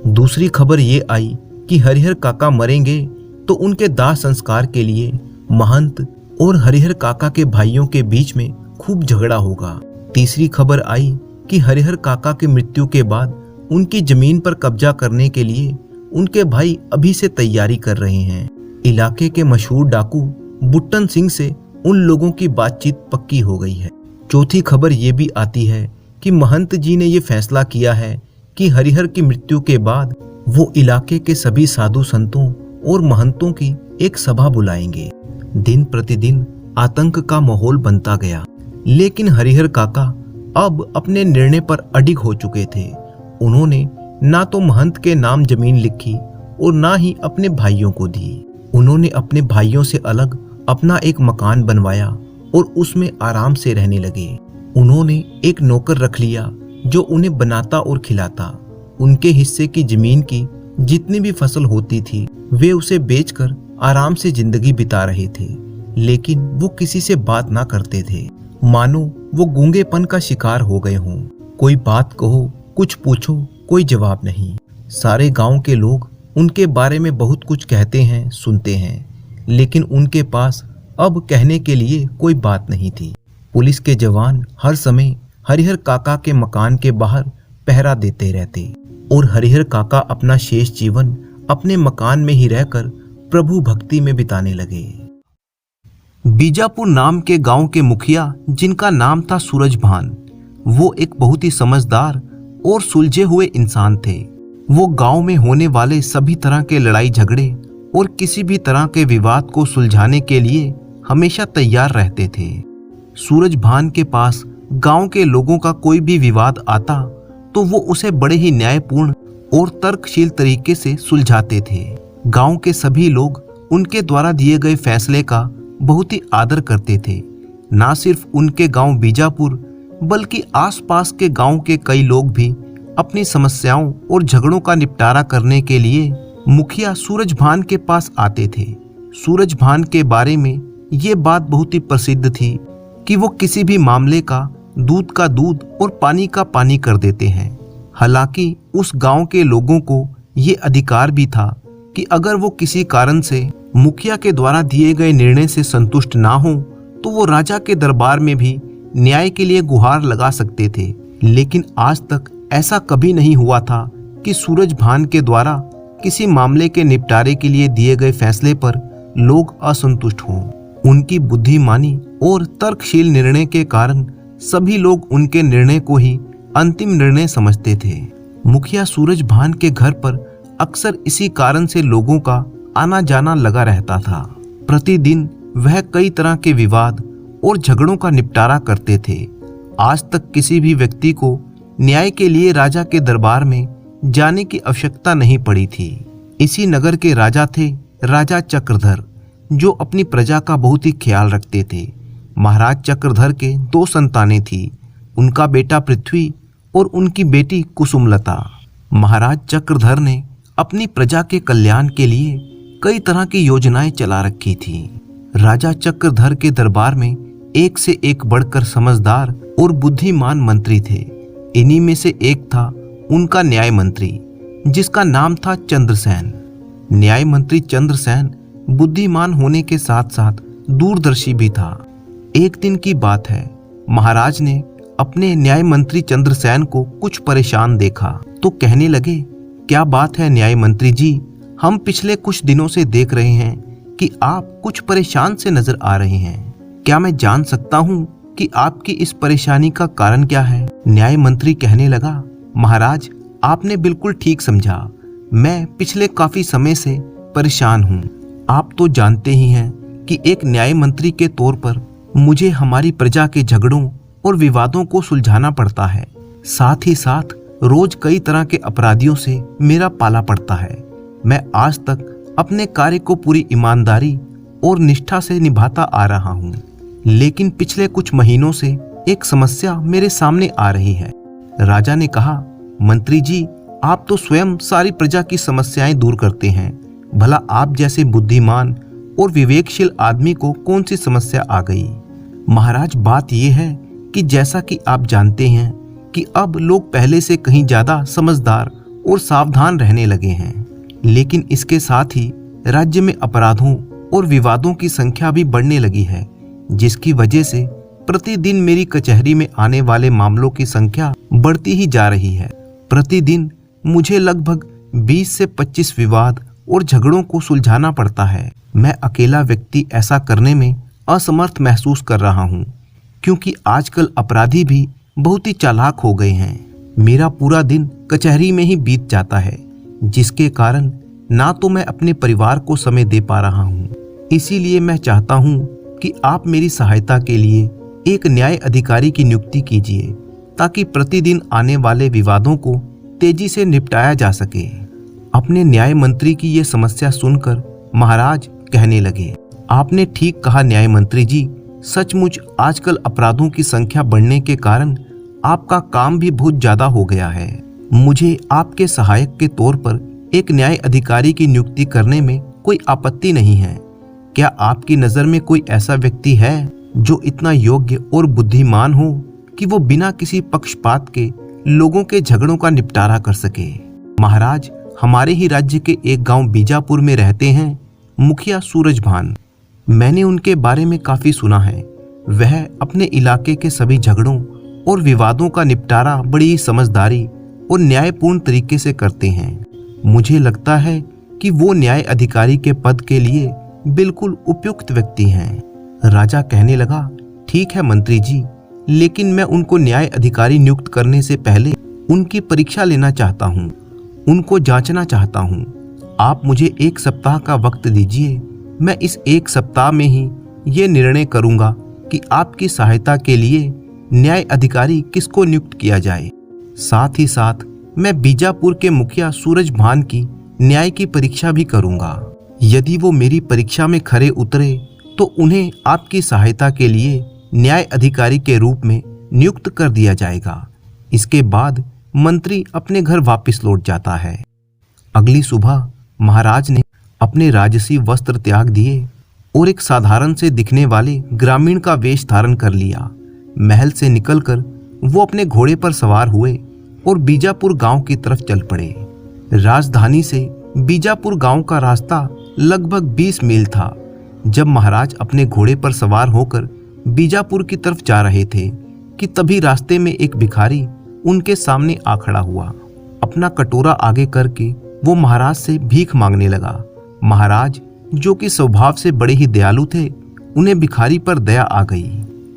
A: दूसरी खबर ये आई कि हरिहर काका मरेंगे तो उनके दाह संस्कार के लिए महंत और हरिहर काका के भाइयों के बीच में खूब झगड़ा होगा। तीसरी खबर आई कि हरिहर काका की मृत्यु के बाद उनकी जमीन पर कब्जा करने के लिए उनके भाई अभी से तैयारी कर रहे हैं। इलाके के मशहूर डाकू बुट्टन सिंह से उन लोगों की बातचीत पक्की हो गई है। चौथी खबर ये भी आती है कि महंत जी ने ये फैसला किया है कि हरिहर की मृत्यु के बाद वो इलाके के सभी साधु संतों और महंतों की एक सभा बुलाएंगे। दिन प्रतिदिन आतंक का माहौल बनता गया, लेकिन हरिहर काका अब अपने निर्णय पर अडिग हो चुके थे। उन्होंने ना तो महंत के नाम जमीन लिखी और ना ही अपने भाइयों को दी। उन्होंने अपने भाइयों से अलग अपना एक मकान बनवाया और उसमें आराम से रहने लगे। उन्होंने एक नौकर रख लिया जो उन्हें बनाता और खिलाता। उनके हिस्से की जमीन की जितनी भी फसल होती थी वे उसे बेचकर आराम से जिंदगी बिता रहे थे, लेकिन वो किसी से बात ना करते थे, मानो वो गूंगेपन का शिकार हो गए हों। कोई बात कहो, कुछ पूछो, कोई जवाब नहीं। सारे गांव के लोग उनके बारे में बहुत कुछ कहते हैं, सुनते हैं, लेकिन उनके पास अब कहने के लिए कोई बात नहीं थी। पुलिस के जवान हर समय हरिहर काका के मकान के बाहर पहरा देते रहते और हरिहर काका अपना शेष जीवन अपने मकान में ही रहकर प्रभु भक्ति में बिताने लगे। बीजापुर नाम के गांव के मुखिया, जिनका नाम था सूरजभान, वो एक बहुत ही समझदार और सुलझे हुए इंसान थे। वो गांव में होने वाले सभी तरह के लड़ाई झगड़े और किसी भी तरह के विवाद को सुलझाने के लिए हमेशा तैयार रहते थे। सूरजभान के पास गांव के लोगों का कोई भी विवाद आता तो वो उसे बड़े ही न्यायपूर्ण और तर्कशील तरीके से सुलझाते थे। गांव के सभी लोग उनके द्वारा दिए गए फैसले का बहुत ही आदर करते थे। ना सिर्फ उनके गांव बीजापुर बल्कि आसपास के गांव के कई लोग भी अपनी समस्याओं और झगड़ों का निपटारा करने के लिए मुखिया सूरजभान के पास आते थे। सूरजभान के बारे में ये बात बहुत ही प्रसिद्ध थी कि वो किसी भी मामले का दूध और पानी का पानी कर देते हैं। हालांकि उस गांव के लोगों को ये अधिकार भी था कि अगर वो किसी कारण से मुखिया के द्वारा दिए गए निर्णय से संतुष्ट ना हो तो वो राजा के दरबार में भी न्याय के लिए गुहार लगा सकते थे। लेकिन आज तक ऐसा कभी नहीं हुआ था कि सूरजभान के द्वारा किसी मामले के निपटारे के लिए दिए गए फैसले पर लोग असंतुष्ट हों। उनकी बुद्धिमानी और तर्कशील निर्णय के कारण सभी लोग उनके निर्णय को ही अंतिम निर्णय समझते थे। मुखिया सूरजभान के घर पर अक्सर इसी कारण से लोगों का आना जाना लगा रहता था। प्रतिदिन वह कई तरह के विवाद और झगड़ों का निपटारा करते थे। आज तक किसी भी व्यक्ति को न्याय के लिए राजा के दरबार में जाने की आवश्यकता नहीं पड़ी थी। इसी नगर के राजा थे राजा चक्रधर, जो अपनी प्रजा का बहुत ही ख्याल रखते थे। महाराज चक्रधर के 2 संतानें थी, उनका बेटा पृथ्वी और उनकी बेटी कुसुमलता। महाराज चक्रधर ने अपनी प्रजा के कल्याण के लिए कई तरह की योजनाएं चला रखी थी। राजा चक्रधर के दरबार में एक से एक बढ़कर समझदार और बुद्धिमान मंत्री थे। इन्हीं में से एक था उनका न्याय मंत्री, जिसका नाम था चंद्रसेन। न्याय मंत्री चंद्रसेन बुद्धिमान होने के साथ साथ दूरदर्शी भी था। एक दिन की बात है, महाराज ने अपने न्याय मंत्री चंद्रसेन को कुछ परेशान देखा तो कहने लगे, क्या बात है न्याय मंत्री जी, हम पिछले कुछ दिनों से देख रहे हैं कि आप कुछ परेशान से नजर आ रहे हैं। क्या मैं जान सकता हूँ कि आपकी इस परेशानी का कारण क्या है? न्याय मंत्री कहने लगा, महाराज आपने बिल्कुल ठीक समझा, मैं पिछले काफी समय से परेशान हूँ। आप तो जानते ही हैं कि एक न्याय मंत्री के तौर पर मुझे हमारी प्रजा के झगड़ों और विवादों को सुलझाना पड़ता है। साथ ही साथ रोज कई तरह के अपराधियों से मेरा पाला पड़ता है। मैं आज तक अपने कार्य को पूरी ईमानदारी और निष्ठा से निभाता आ रहा हूँ, लेकिन पिछले कुछ महीनों से एक समस्या मेरे सामने आ रही है। राजा ने कहा, मंत्री जी आप तो स्वयं सारी प्रजा की समस्याएं दूर करते हैं, भला आप जैसे बुद्धिमान और विवेकशील आदमी को कौन सी समस्या आ गई? महाराज बात यह है कि जैसा कि आप जानते हैं कि अब लोग पहले से कहीं ज्यादा समझदार और सावधान रहने लगे हैं, लेकिन इसके साथ ही राज्य में अपराधों और विवादों की संख्या भी बढ़ने लगी है, जिसकी वजह से प्रतिदिन मेरी कचहरी में आने वाले मामलों की संख्या बढ़ती ही जा रही है। प्रतिदिन मुझे लगभग 20 से 25 विवाद और झगड़ों को सुलझाना पड़ता है। मैं अकेला व्यक्ति ऐसा करने में असमर्थ महसूस कर रहा हूँ, क्योंकि आजकल अपराधी भी बहुत ही चालाक हो गए हैं। मेरा पूरा दिन कचहरी में ही बीत जाता है, जिसके कारण ना तो मैं अपने परिवार को समय दे पा रहा हूँ। इसीलिए मैं चाहता हूँ कि आप मेरी सहायता के लिए एक न्याय अधिकारी की नियुक्ति कीजिए, ताकि प्रतिदिन आने वाले विवादों को तेजी से निपटाया जा सके। अपने न्याय मंत्री की ये समस्या सुनकर महाराज कहने लगे, आपने ठीक कहा न्याय मंत्री जी। सचमुच आजकल अपराधों की संख्या बढ़ने के कारण आपका काम भी बहुत ज्यादा हो गया है। मुझे आपके सहायक के तौर पर एक न्याय अधिकारी की नियुक्ति करने में कोई आपत्ति नहीं है। क्या आपकी नजर में कोई ऐसा व्यक्ति है जो इतना योग्य और बुद्धिमान हो कि वो बिना किसी पक्षपात के लोगों के झगड़ों का निपटारा कर सके? महाराज, हमारे ही राज्य के एक गांव बीजापुर में रहते हैं मुखिया सूरजभान। मैंने उनके बारे में काफी सुना है। वह अपने इलाके के सभी झगड़ों और विवादों का निपटारा बड़ी ही समझदारी और न्यायपूर्ण तरीके से करते हैं। मुझे लगता है कि वो न्याय अधिकारी के पद के लिए बिल्कुल उपयुक्त व्यक्ति हैं। राजा कहने लगा, ठीक है मंत्री जी, लेकिन मैं उनको न्याय अधिकारी नियुक्त करने से पहले उनकी परीक्षा लेना चाहता हूँ, उनको जांचना चाहता हूँ। आप मुझे 1 सप्ताह का वक्त दीजिए। मैं इस 1 सप्ताह में ही ये निर्णय करूँगा कि आपकी सहायता के लिए न्याय अधिकारी किसको नियुक्त किया जाए। साथ ही साथ मैं बीजापुर के मुखिया सूरजभान की न्याय की परीक्षा भी करूँगा। यदि वो मेरी परीक्षा में खरे उतरे तो उन्हें आपकी सहायता के लिए न्याय अधिकारी के रूप में नियुक्त कर दिया जाएगा। इसके बाद मंत्री अपने घर वापस लौट जाता है। अगली सुबह महाराज ने अपने राजसी वस्त्र त्याग दिए और एक साधारण से दिखने वाले ग्रामीण का वेश धारण कर लिया। महल से निकलकर वो अपने घोड़े पर सवार हुए और बीजापुर गांव की तरफ चल पड़े। राजधानी से बीजापुर गांव का रास्ता लगभग 20 मील था। जब महाराज अपने घोड़े पर सवार होकर बीजापुर की तरफ जा रहे थे कि तभी रास्ते में एक भिखारी उनके सामने आ खड़ा हुआ। अपना कटोरा आगे करके वो महाराज से भीख मांगने लगा। महाराज, जो कि स्वभाव से बड़े ही दयालु थे, उन्हें भिखारी पर दया आ गई।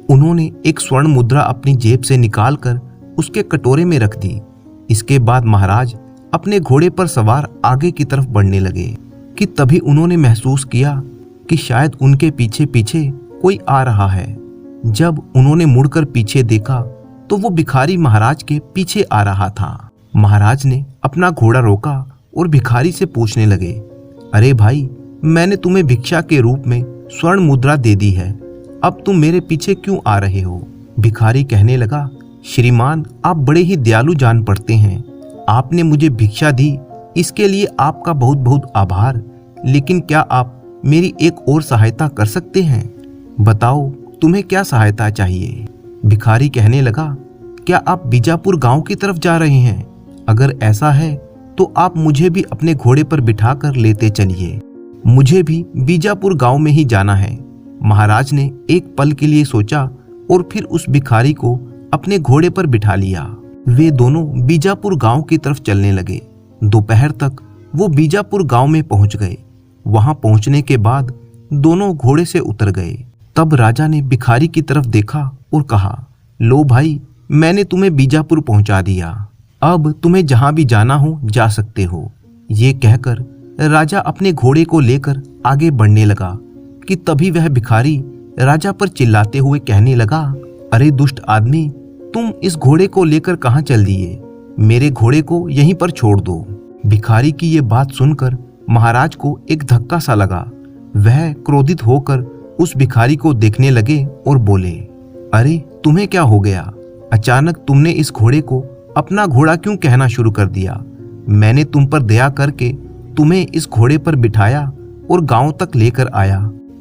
A: उन्होंने एक स्वर्ण मुद्रा अपनी जेब से निकालकर उसके कटोरे में रख दी। इसके बाद महाराज अपने घोड़े पर सवार आगे की तरफ बढ़ने लगे कि तभी उन्होंने महसूस किया कि शायद उनके पीछे पीछे कोई आ रहा है। जब उन्होंने मुड़कर पीछे देखा तो वो भिखारी महाराज के पीछे आ रहा था। महाराज ने अपना घोड़ा रोका और भिखारी से पूछने लगे, अरे भाई, मैंने तुम्हें भिक्षा के रूप में स्वर्ण मुद्रा दे दी है, अब तुम मेरे पीछे क्यों आ रहे हो? भिखारी कहने लगा, श्रीमान, आप बड़े ही दयालु जान पड़ते हैं। आपने मुझे भिक्षा दी, इसके लिए आपका बहुत बहुत आभार। लेकिन क्या आप मेरी एक और सहायता कर सकते हैं? बताओ, तुम्हें क्या सहायता चाहिए? भिखारी कहने लगा, क्या आप बीजापुर गांव की तरफ जा रहे हैं? अगर ऐसा है तो आप मुझे भी अपने घोड़े पर बिठाकर लेते चलिए। मुझे भी बीजापुर गांव में ही जाना है। महाराज ने एक पल के लिए सोचा और फिर उस भिखारी को अपने घोड़े पर बिठा लिया। वे दोनों बीजापुर गांव की तरफ चलने लगे। दोपहर तक वो बीजापुर गांव में पहुंच गए। वहां पहुंचने के बाद दोनों घोड़े से उतर गए। तब राजा ने भिखारी की तरफ देखा और कहा, लो भाई, मैंने तुम्हें बीजापुर पहुंचा दिया। अब तुम्हें जहां भी जाना हो जा सकते हो। ये कहकर राजा अपने घोड़े को लेकर आगे बढ़ने लगा कि तभी वह भिखारी राजा पर चिल्लाते हुए कहने लगा, अरे दुष्ट आदमी, तुम इस घोड़े को लेकर कहां चल दिए? मेरे घोड़े को यहीं पर छोड़ दो। भिखारी की ये बात सुनकर महाराज को एक धक्का सा लगा। वह क्रोधित होकर उस भिखारी को देखने लगे और बोले, अरे तुम्हें क्या हो गया? अचानक तुमने इस घोड़े को अपना घोड़ा क्यों कहना शुरू कर दिया? मैंने तुम पर दया करके तुम्हें इस घोड़े पर बिठाया और गांव तक लेकर आया।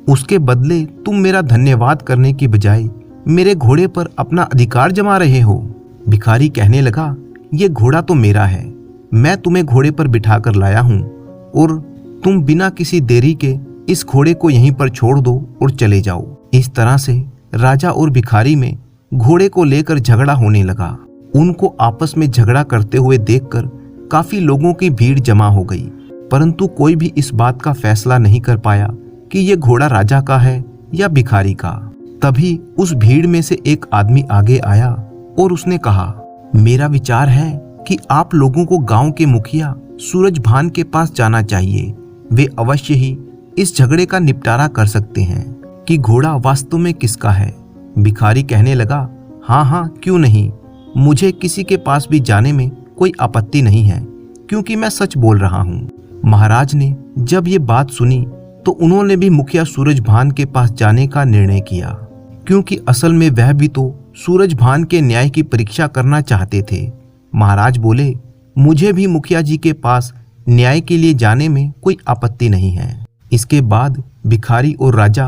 A: उसके बदले तुम मेरा धन्यवाद करने की बजाय मेरे घोड़े पर अपना अधिकार जमा रहे हो। भिखारी कहने लगा, ये घोड़ा तो मेरा है, मैं तुम्हें घोड़े पर बिठा कर लाया हूँ और तुम बिना किसी देरी के इस घोड़े को यहीं पर छोड़ दो और चले जाओ। इस तरह से राजा और भिखारी में घोड़े को लेकर झगड़ा होने लगा। उनको आपस में झगड़ा करते हुए देखकर काफी लोगों की भीड़ जमा हो गई, परंतु कोई भी इस बात का फैसला नहीं कर पाया कि ये घोड़ा राजा का है या भिखारी का। तभी उस भीड़ में से एक आदमी आगे आया और उसने कहा, मेरा विचार है कि आप लोगों को गांव के मुखिया सूरजभान के पास जाना चाहिए। वे अवश्य ही इस झगड़े का निपटारा कर सकते हैं कि घोड़ा वास्तव में किसका है। भिखारी कहने लगा, हाँ हाँ, क्यों नहीं, मुझे किसी के पास भी जाने में कोई आपत्ति नहीं है, क्योंकि मैं सच बोल रहा हूँ। महाराज ने जब ये बात सुनी तो उन्होंने भी मुखिया सूरजभान के पास जाने का निर्णय किया, क्योंकि असल में वह भी तो सूरजभान के न्याय की परीक्षा करना चाहते थे। महाराज बोले, मुझे भी मुखिया जी के पास न्याय के लिए जाने में कोई आपत्ति नहीं है। इसके बाद भिखारी और राजा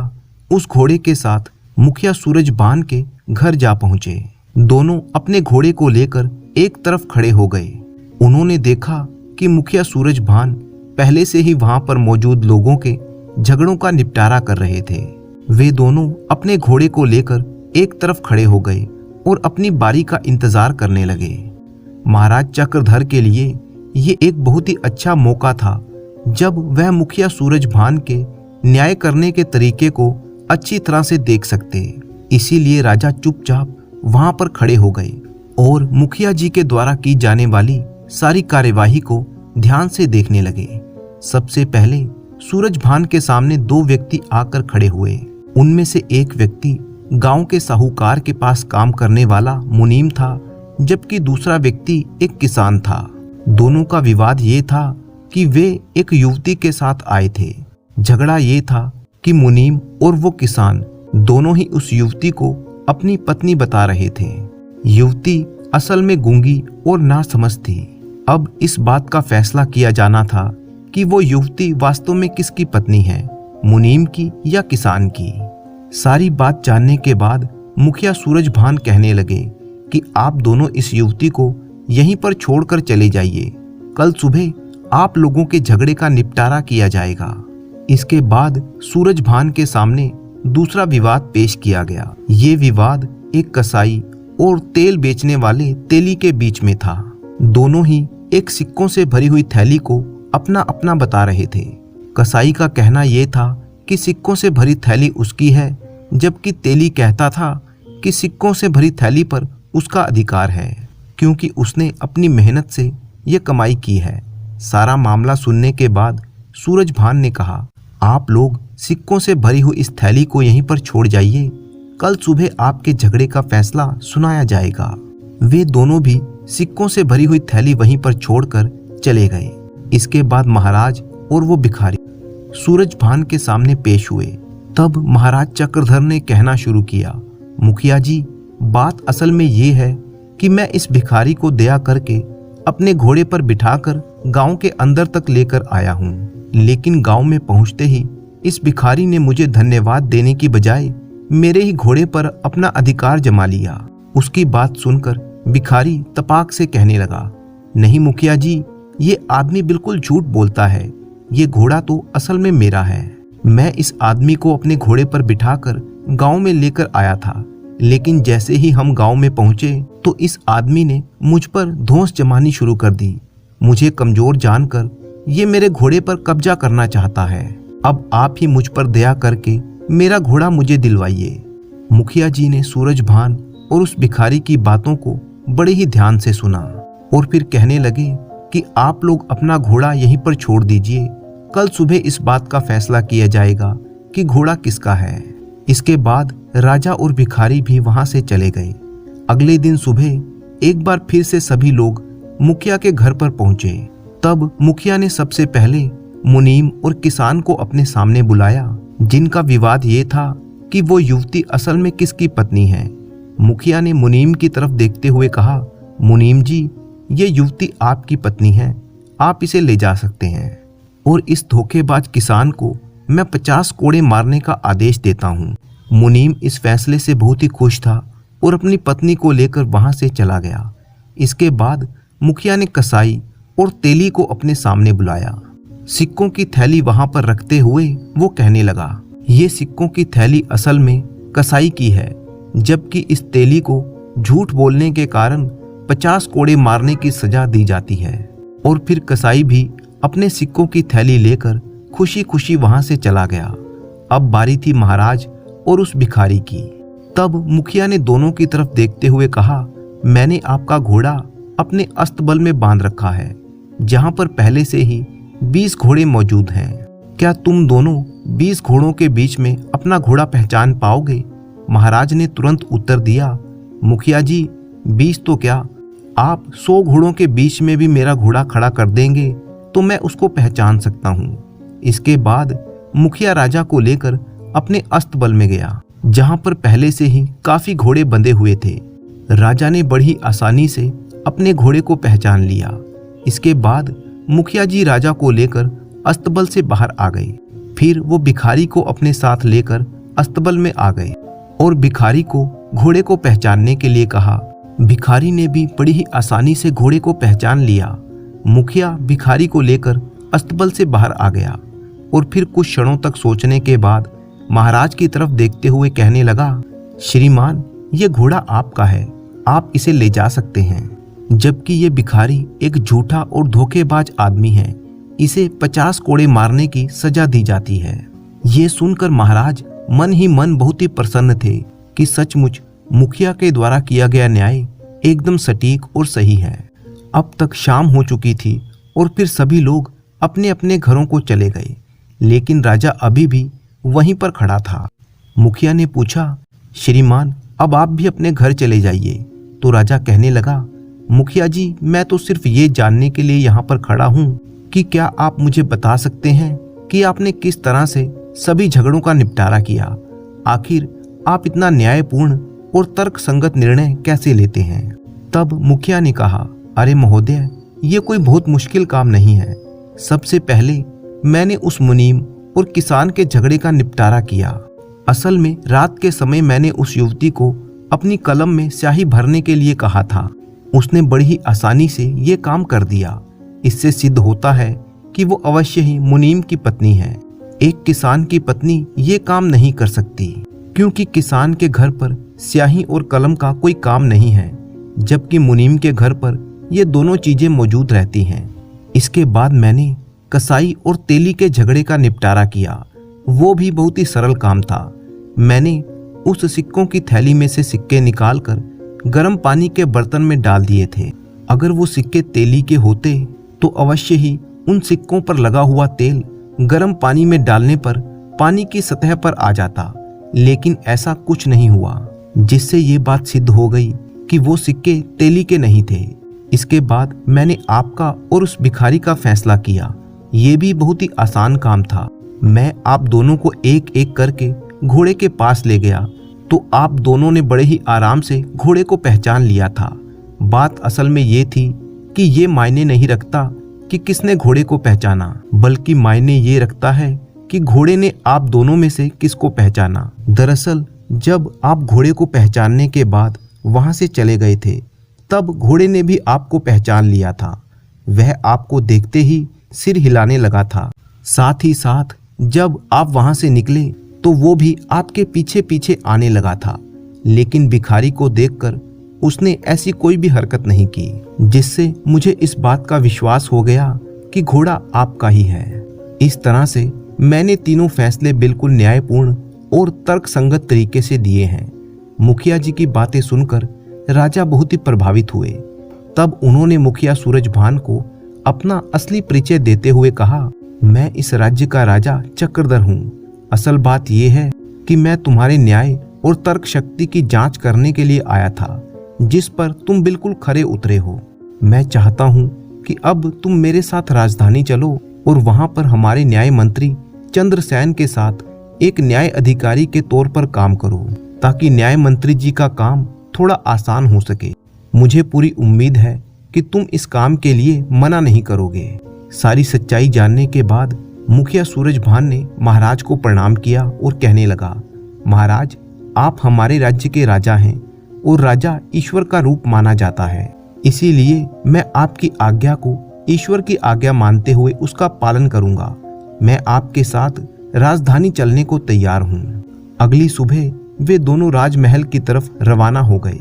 A: उस घोड़े के साथ मुखिया सूरजभान के घर जा पहुंचे। दोनों अपने घोड़े को लेकर एक तरफ खड़े हो गए। उन्होंने देखा कि मुखिया सूरजभान पहले से ही वहां पर मौजूद लोगों के झगड़ों का निपटारा कर रहे थे। वे दोनों अपने घोड़े को लेकर एक तरफ खड़े हो गए और अपनी बारी का इंतजार करने लगे। महाराज चक्रधर के लिए ये एक बहुत ही अच्छा मौका था, जब वह मुखिया सूरजभान के न्याय करने के तरीके को अच्छी तरह से देख सकते। इसीलिए राजा चुपचाप वहां पर खड़े हो गए और मुखिया जी के द्वारा की जाने वाली सारी कार्यवाही को ध्यान से देखने लगे। सबसे पहले सूरजभान के सामने दो व्यक्ति आकर खड़े हुए। उनमें से एक व्यक्ति गांव के साहूकार के पास काम करने वाला मुनीम था, जबकि दूसरा व्यक्ति एक किसान था। दोनों का विवाद ये था कि वे एक युवती के साथ आए थे। झगड़ा ये था कि मुनीम और वो किसान दोनों ही उस युवती को अपनी पत्नी बता रहे थे। युवती असल में गूंगी और नासमझ थी। अब इस बात का फैसला किया जाना था कि वो युवती वास्तव में किसकी पत्नी है, मुनीम की या किसान की। सारी बात जानने के बाद मुखिया सूरजभान कहने लगे कि आप दोनों इस युवती को यहीं पर छोड़कर चले जाइए। कल सुबह आप लोगों के झगड़े का निपटारा किया जाएगा। इसके बाद सूरजभान के सामने दूसरा विवाद पेश किया गया। ये विवाद एक कसाई और तेल बेचने वाले तेली के बीच में था। दोनों ही एक सिक्कों से भरी हुई थैली को अपना अपना बता रहे थे। कसाई का कहना यह था कि सिक्कों से भरी थैली उसकी है, जबकि तेली कहता था कि सिक्कों से भरी थैली पर उसका अधिकार है, क्योंकि उसने अपनी मेहनत से ये कमाई की है। सारा मामला सुनने के बाद सूरजभान ने कहा, आप लोग सिक्कों से भरी हुई इस थैली को यहीं पर छोड़ जाइए। कल सुबह आपके झगड़े का फैसला सुनाया जाएगा। वे दोनों भी सिक्कों से भरी हुई थैली वहीं पर छोड़कर चले गए। इसके बाद महाराज और वो भिखारी सूरजभान के सामने पेश हुए। तब महाराज चक्रधर ने कहना शुरू किया, मुखिया जी, बात असल में ये है कि मैं इस भिखारी को दया करके अपने घोड़े पर बिठाकर गांव के अंदर तक लेकर आया हूँ, लेकिन गांव में पहुंचते ही इस भिखारी ने मुझे धन्यवाद देने की बजाय मेरे ही घोड़े पर अपना अधिकार जमा लिया। उसकी बात सुनकर भिखारी तपाक से कहने लगा, नहीं मुखिया जी, ये आदमी बिल्कुल झूठ बोलता है। ये घोड़ा तो असल में मेरा है। मैं इस आदमी को अपने घोड़े पर बिठाकर गांव में लेकर आया था, लेकिन जैसे ही हम गांव में पहुंचे तो इस आदमी ने मुझ पर धौंस जमानी शुरू कर दी। मुझे कमजोर जानकर ये मेरे घोड़े पर कब्जा करना चाहता है। अब आप ही मुझ पर दया करके मेरा घोड़ा मुझे दिलवाइए। मुखिया जी ने सूरजभान और उस भिखारी की बातों को बड़े ही ध्यान से सुना और फिर कहने लगे कि आप लोग अपना घोड़ा यहीं पर छोड़ दीजिए। कल सुबह इस बात का फैसला किया जाएगा कि घोड़ा किसका है। इसके बाद राजा और भिखारी भी वहां से चले गए। अगले दिन सुबह एक बार फिर से सभी लोग मुखिया के घर पर पहुंचे। तब मुखिया ने सबसे पहले मुनीम और किसान को अपने सामने बुलाया, जिनका विवाद ये था कि वो युवती असल में किसकी पत्नी है। मुखिया ने मुनीम की तरफ देखते हुए कहा, मुनीम जी, ये युवती आपकी पत्नी है, आप इसे ले जा सकते हैं और इस धोखेबाज किसान को मैं 50 कोड़े मारने का आदेश देता हूँ। मुनीम इस फैसले से बहुत ही खुश था और अपनी पत्नी को लेकर वहां से चला गया। इसके बाद मुखिया ने कसाई और तेली को अपने सामने बुलाया। सिक्कों की थैली वहां पर रखते हुए वो कहने लगा, ये सिक्कों की थैली असल में कसाई की है, जबकि इस तेली को झूठ बोलने के कारण 50 कोड़े मारने की सजा दी जाती है। और फिर कसाई भी अपने सिक्कों की थैली लेकर खुशी खुशी वहां से चला गया। अब बारी थी महाराज और उस भिखारी की। तब मुखिया ने दोनों की तरफ देखते हुए कहा, मैंने आपका घोड़ा अपने अस्तबल में बांध रखा है, जहां पर पहले से ही 20 घोड़े मौजूद हैं। क्या तुम दोनों 20 घोड़ों के बीच में अपना घोड़ा पहचान पाओगे? महाराज ने तुरंत उत्तर दिया, मुखिया जी, 20 तो क्या, आप 100 घोड़ों के बीच में भी मेरा घोड़ा खड़ा कर देंगे तो मैं उसको पहचान सकता हूँ। इसके बाद मुखिया राजा को लेकर अपने अस्तबल में गया, जहां पर पहले से ही काफी घोड़े बंधे हुए थे। राजा ने बड़ी आसानी से अपने घोड़े को पहचान लिया। इसके बाद मुखिया जी राजा को लेकर अस्तबल से बाहर आ गए। फिर वो भिखारी को अपने साथ लेकर अस्तबल में आ गए और भिखारी को घोड़े को पहचानने के लिए कहा। भिखारी ने भी बड़ी ही आसानी से घोड़े को पहचान लिया। मुखिया भिखारी को लेकर अस्तबल से बाहर आ गया और फिर कुछ क्षणों तक सोचने के बाद महाराज की तरफ देखते हुए कहने लगा, श्रीमान, ये घोड़ा आपका है, आप इसे ले जा सकते हैं। जबकि ये भिखारी एक झूठा और धोखेबाज आदमी है, इसे 50 कोड़े मारने की सजा दी जाती है। ये सुनकर महाराज मन ही मन बहुत ही प्रसन्न थे कि सचमुच मुखिया के द्वारा किया गया न्याय एकदम सटीक और सही है। अब तक शाम हो चुकी थी और फिर सभी लोग अपने अपने घरों को चले गए, लेकिन राजा अभी भी वहीं पर खड़ा था। मुखिया ने पूछा, श्रीमान, अब आप भी अपने घर चले जाइए। तो राजा कहने लगा, मुखिया जी, मैं तो सिर्फ ये जानने के लिए यहाँ पर खड़ा हूँ कि क्या आप मुझे बता सकते हैं कि आपने किस तरह से सभी झगड़ों का निपटारा किया। आखिर आप इतना न्यायपूर्ण और तर्कसंगत निर्णय कैसे लेते हैं। तब मुखिया ने कहा, अरे महोदय, ये कोई बहुत मुश्किल काम नहीं है। सबसे पहले मैंने उस मुनीम और किसान के झगड़े का निपटारा किया। असल में रात के समय मैंने उस युवती को अपनी कलम में स्याही भरने के लिए कहा था। उसने बड़ी ही आसानी से ये काम कर दिया। इससे सिद्ध होता है कि वो अवश्य ही मुनीम की पत्नी है। एक किसान की पत्नी ये काम नहीं कर सकती, क्योंकि किसान के घर पर स्याही और कलम का कोई काम नहीं है, जबकि मुनीम के घर पर ये दोनों चीजें मौजूद रहती हैं। इसके बाद मैंने कसाई और तेली के झगड़े का निपटारा किया। वो भी बहुत ही सरल काम था। मैंने उस सिक्कों की थैली में से सिक्के निकालकर गर्म पानी के बर्तन में डाल दिए थे। अगर वो सिक्के तेली के होते तो अवश्य ही उन सिक्कों पर लगा हुआ तेल गर्म पानी में डालने पर पानी की सतह पर आ जाता, लेकिन ऐसा कुछ नहीं हुआ, जिससे ये बात सिद्ध हो गई कि वो सिक्के तेली के नहीं थे। इसके बाद मैंने आपका और उस भिखारी का फैसला किया। ये भी बहुत ही आसान काम था। मैं आप दोनों को एक एक करके घोड़े के पास ले गया तो आप दोनों ने बड़े ही आराम से घोड़े को पहचान लिया था। बात असल में ये थी कि ये मायने नहीं रखता कि किसने घोड़े को पहचाना, बल्कि मायने ये रखता है कि घोड़े ने आप दोनों में से किसको पहचाना। दरअसल जब आप घोड़े को पहचानने के बाद वहां से चले गए थे, तब घोड़े ने भी आपको पहचान लिया था। वह आपको देखते ही सिर हिलाने लगा था। साथ ही साथ जब आप वहां से निकले तो वो भी आपके पीछे पीछे आने लगा था, लेकिन भिखारी को देखकर उसने ऐसी कोई भी हरकत नहीं की, जिससे मुझे इस बात का विश्वास हो गया कि घोड़ा आपका ही है। इस तरह से मैंने तीनों फैसले बिल्कुल न्यायपूर्ण और तर्कसंगत तरीके से दिए हैं। मुखिया जी की बातें सुनकर राजा बहुत ही प्रभावित हुए। तब उन्होंने मुखिया सूरजभान को अपना असली परिचय देते हुए कहा, मैं इस राज्य का राजा चक्रधर हूँ। असल बात यह है कि मैं तुम्हारे न्याय और तर्क शक्ति की जांच करने के लिए आया था, जिस पर तुम बिल्कुल खरे उतरे हो। मैं चाहता हूँ कि अब तुम मेरे साथ राजधानी चलो और वहां पर हमारे न्याय मंत्री चंद्रसेन के साथ एक न्याय अधिकारी के तौर पर काम करो, ताकि न्याय मंत्री जी का काम थोड़ा आसान हो सके। मुझे पूरी उम्मीद है कि तुम इस काम के लिए मना नहीं करोगे। सारी सच्चाई जानने के बाद मुखिया सूरजभान ने महाराज को प्रणाम किया और कहने लगा, महाराज, आप हमारे राज्य के राजा हैं और राजा ईश्वर का रूप माना जाता है। इसीलिए मैं आपकी आज्ञा को ईश्वर की आज्ञा मानते हुए उसका पालन करूंगा। मैं आपके साथ राजधानी चलने को तैयार हूँ। अगली सुबह वे दोनों राजमहल की तरफ रवाना हो गए।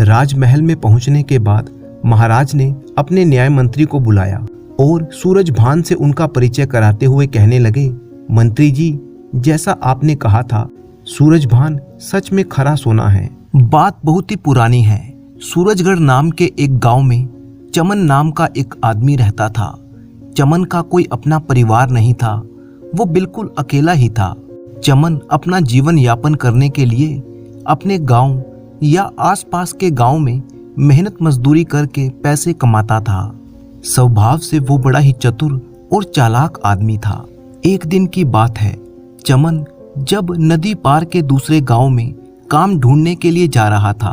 A: राजमहल में पहुंचने के बाद महाराज ने अपने न्याय मंत्री को बुलाया और सूरजभान से उनका परिचय कराते हुए कहने लगे, मंत्री जी, जैसा आपने कहा था, सूरजभान सच में खरा सोना है। बात बहुत ही पुरानी है। सूरजगढ़ नाम के एक गांव में चमन नाम का एक आदमी रहता था। चमन का कोई अपना परिवार नहीं था, वो बिल्कुल अकेला ही था। चमन अपना जीवन यापन करने के लिए अपने गांव या आसपास के गांव में मेहनत मजदूरी करके पैसे कमाता था। स्वभाव से वो बड़ा ही चतुर और चालाक आदमी था। एक दिन की बात है, चमन जब नदी पार के दूसरे गांव में काम ढूंढने के लिए जा रहा था,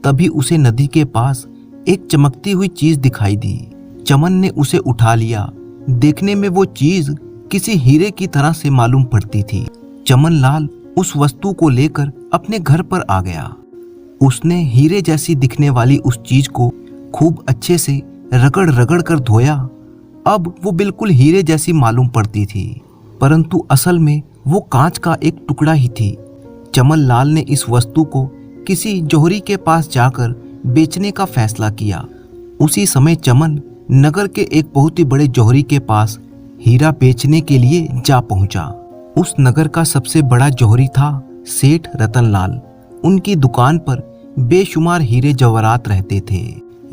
A: तभी उसे नदी के पास एक चमकती हुई चीज दिखाई दी। चमन ने उसे उठा लिया। देखने में वो चीज किसी हीरे की तरह से मालूम पड़ती थी। चमन लाल उस वस्तु को लेकर अपने घर पर आ गया। उसने हीरे जैसी दिखने वाली उस चीज को खूब अच्छे से रगड़ रगड़ कर धोया। अब वो बिल्कुल हीरे जैसी मालूम पड़ती थी, परंतु असल में वो कांच का एक टुकड़ा ही थी। चमन लाल ने इस वस्तु को किसी जौहरी के पास जाकर बेचने का फैसला किया। उसी समय चमन नगर के एक बहुत ही बड़े जौहरी के पास हीरा बेचने के लिए जा पहुंचा। उस नगर का सबसे बड़ा जौहरी था सेठ रतनलाल। उनकी दुकान पर बेशुमार हीरे जवाहरात रहते थे।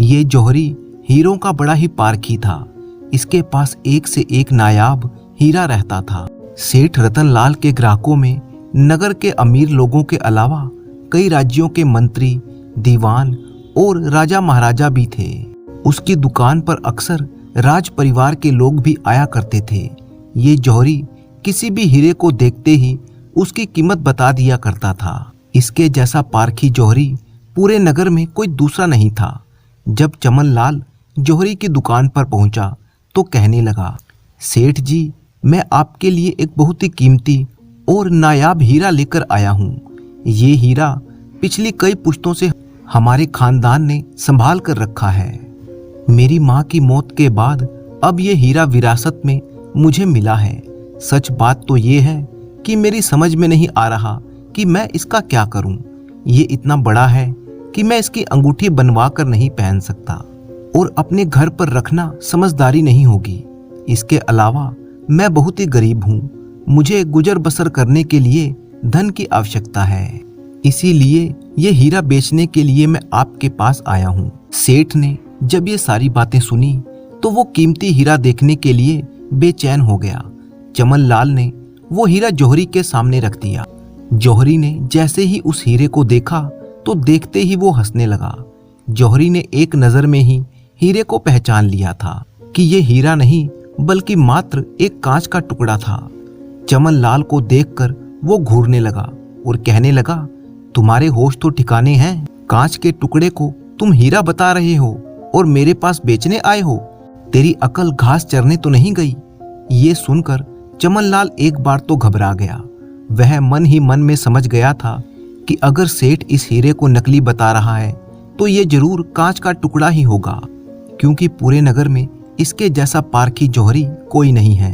A: ये जौहरी हीरों का बड़ा ही पारखी था। इसके पास एक से एक नायाब हीरा रहता था। सेठ रतनलाल के ग्राहकों में नगर के अमीर लोगों के अलावा कई राज्यों के मंत्री, दीवान और राजा महाराजा भी थे। उसकी दुकान पर अक्सर राज परिवार के लोग भी आया करते थे। ये जौहरी किसी भी हीरे को देखते ही उसकी कीमत बता दिया करता था। इसके जैसा पारखी जौहरी पूरे नगर में कोई दूसरा नहीं था। जब चमन लाल जौहरी की दुकान पर पहुंचा तो कहने लगा, सेठ जी, मैं आपके लिए एक बहुत ही कीमती और नायाब हीरा लेकर आया हूँ। ये हीरा पिछली कई पुश्तों से हमारे खानदान ने संभाल कर रखा है। मेरी माँ की मौत के बाद अब ये हीरा विरासत में मुझे मिला है। सच बात तो ये है कि मेरी समझ में नहीं आ रहा कि मैं इसका क्या करूं। ये इतना बड़ा है कि मैं इसकी अंगूठी बनवा कर नहीं पहन सकता और अपने घर पर रखना समझदारी नहीं होगी। इसके अलावा मैं बहुत ही गरीब हूँ। मुझे गुजर बसर करने के लिए धन की आवश्यकता है। इसीलिए ये हीरा बेचने के लिए मैं आपके पास आया हूँ। सेठ ने जब ये सारी बातें सुनी तो वो कीमती हीरा देखने के लिए बेचैन हो गया। चमन लाल ने वो हीरा जौहरी के सामने रख दिया। जौहरी ने जैसे ही उस हीरे को देखा तो देखते ही वो हंसने लगा। जौहरी ने एक नजर में ही हीरे को पहचान लिया था कि ये हीरा नहीं बल्कि मात्र एक कांच का टुकड़ा था। चमन लाल को देखकर वो घूरने लगा और कहने लगा, तुम्हारे होश तो ठिकाने हैं। कांच के टुकड़े को तुम हीरा बता रहे हो और मेरे पास बेचने आए हो। तेरी अकल घास चरने तो नहीं गई। ये सुनकर चमन लाल एक बार तो घबरा गया। वह मन ही मन में समझ गया था कि अगर सेठ इस हीरे को नकली बता रहा है तो ये जरूर कांच का टुकड़ा ही होगा, क्योंकि पूरे नगर में इसके जैसा पारखी जौहरी कोई नहीं है।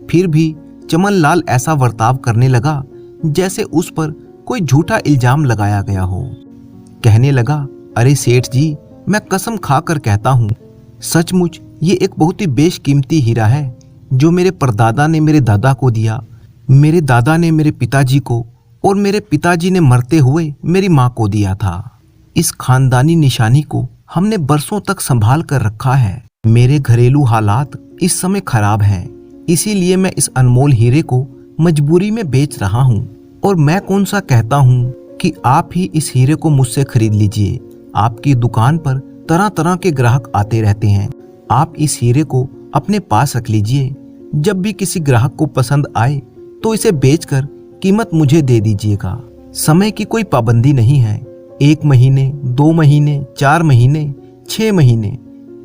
A: फिर भी चमन लाल ऐसा बर्ताव करने लगा जैसे उस पर कोई झूठा इल्जाम लगाया गया हो। कहने लगा, अरे सेठ जी, मैं कसम खाकर कहता हूँ, सचमुच ये एक बहुत ही बेशकीमती हीरा है जो मेरे परदादा ने मेरे दादा को दिया, मेरे दादा ने मेरे पिताजी को और मेरे पिताजी ने मरते हुए मेरी माँ को दिया था। इस खानदानी निशानी को हमने बरसों तक संभाल कर रखा है। मेरे घरेलू हालात इस समय खराब हैं, इसीलिए मैं इस अनमोल हीरे को मजबूरी में बेच रहा हूँ। और मैं कौन सा कहता हूँ कि आप ही इस हीरे को मुझसे खरीद लीजिए। आपकी दुकान पर तरह तरह के ग्राहक आते रहते हैं। आप इस हीरे को अपने पास रख लीजिए। जब भी किसी ग्राहक को पसंद आए तो इसे बेचकर कीमत मुझे दे दीजिएगा। समय की कोई पाबंदी नहीं है। 1 महीने, 2 महीने, 4 महीने, 6 महीने,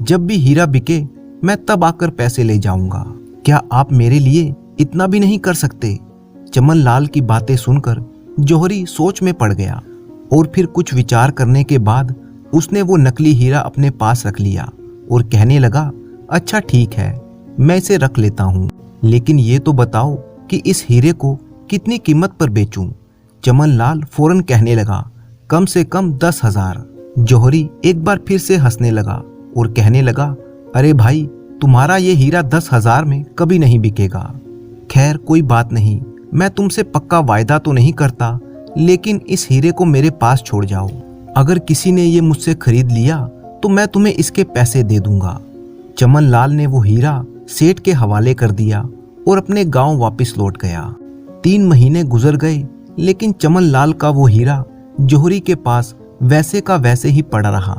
A: जब भी हीरा बिके मैं तब आकर पैसे ले जाऊंगा। क्या आप मेरे लिए इतना भी नहीं कर सकते? चमन लाल की बातें सुनकर जौहरी सोच में पड़ गया और फिर कुछ विचार करने के बाद उसने वो नकली हीरा अपने पास रख लिया और कहने लगा, अच्छा ठीक है, मैं इसे रख लेता हूँ, लेकिन ये तो बताओ कि इस हीरे को कितनी कीमत पर बेचूं? चमन लाल फौरन कहने लगा, कम से कम 10,000। जौहरी एक बार फिर से हंसने लगा और कहने लगा, अरे भाई, तुम्हारा ये हीरा 10,000 में कभी नहीं बिकेगा। खैर कोई बात नहीं, मैं तुमसे पक्का वायदा तो नहीं करता, लेकिन इस हीरे को मेरे पास छोड़ जाओ। अगर किसी ने ये मुझसे खरीद लिया तो मैं तुम्हें इसके पैसे दे दूंगा। चमन लाल ने वो हीरा सेठ के हवाले कर दिया और अपने गांव वापस लौट गया। 3 महीने गुजर गए, लेकिन चमन लाल का वो हीरा जौहरी के पास वैसे का वैसे ही पड़ा रहा।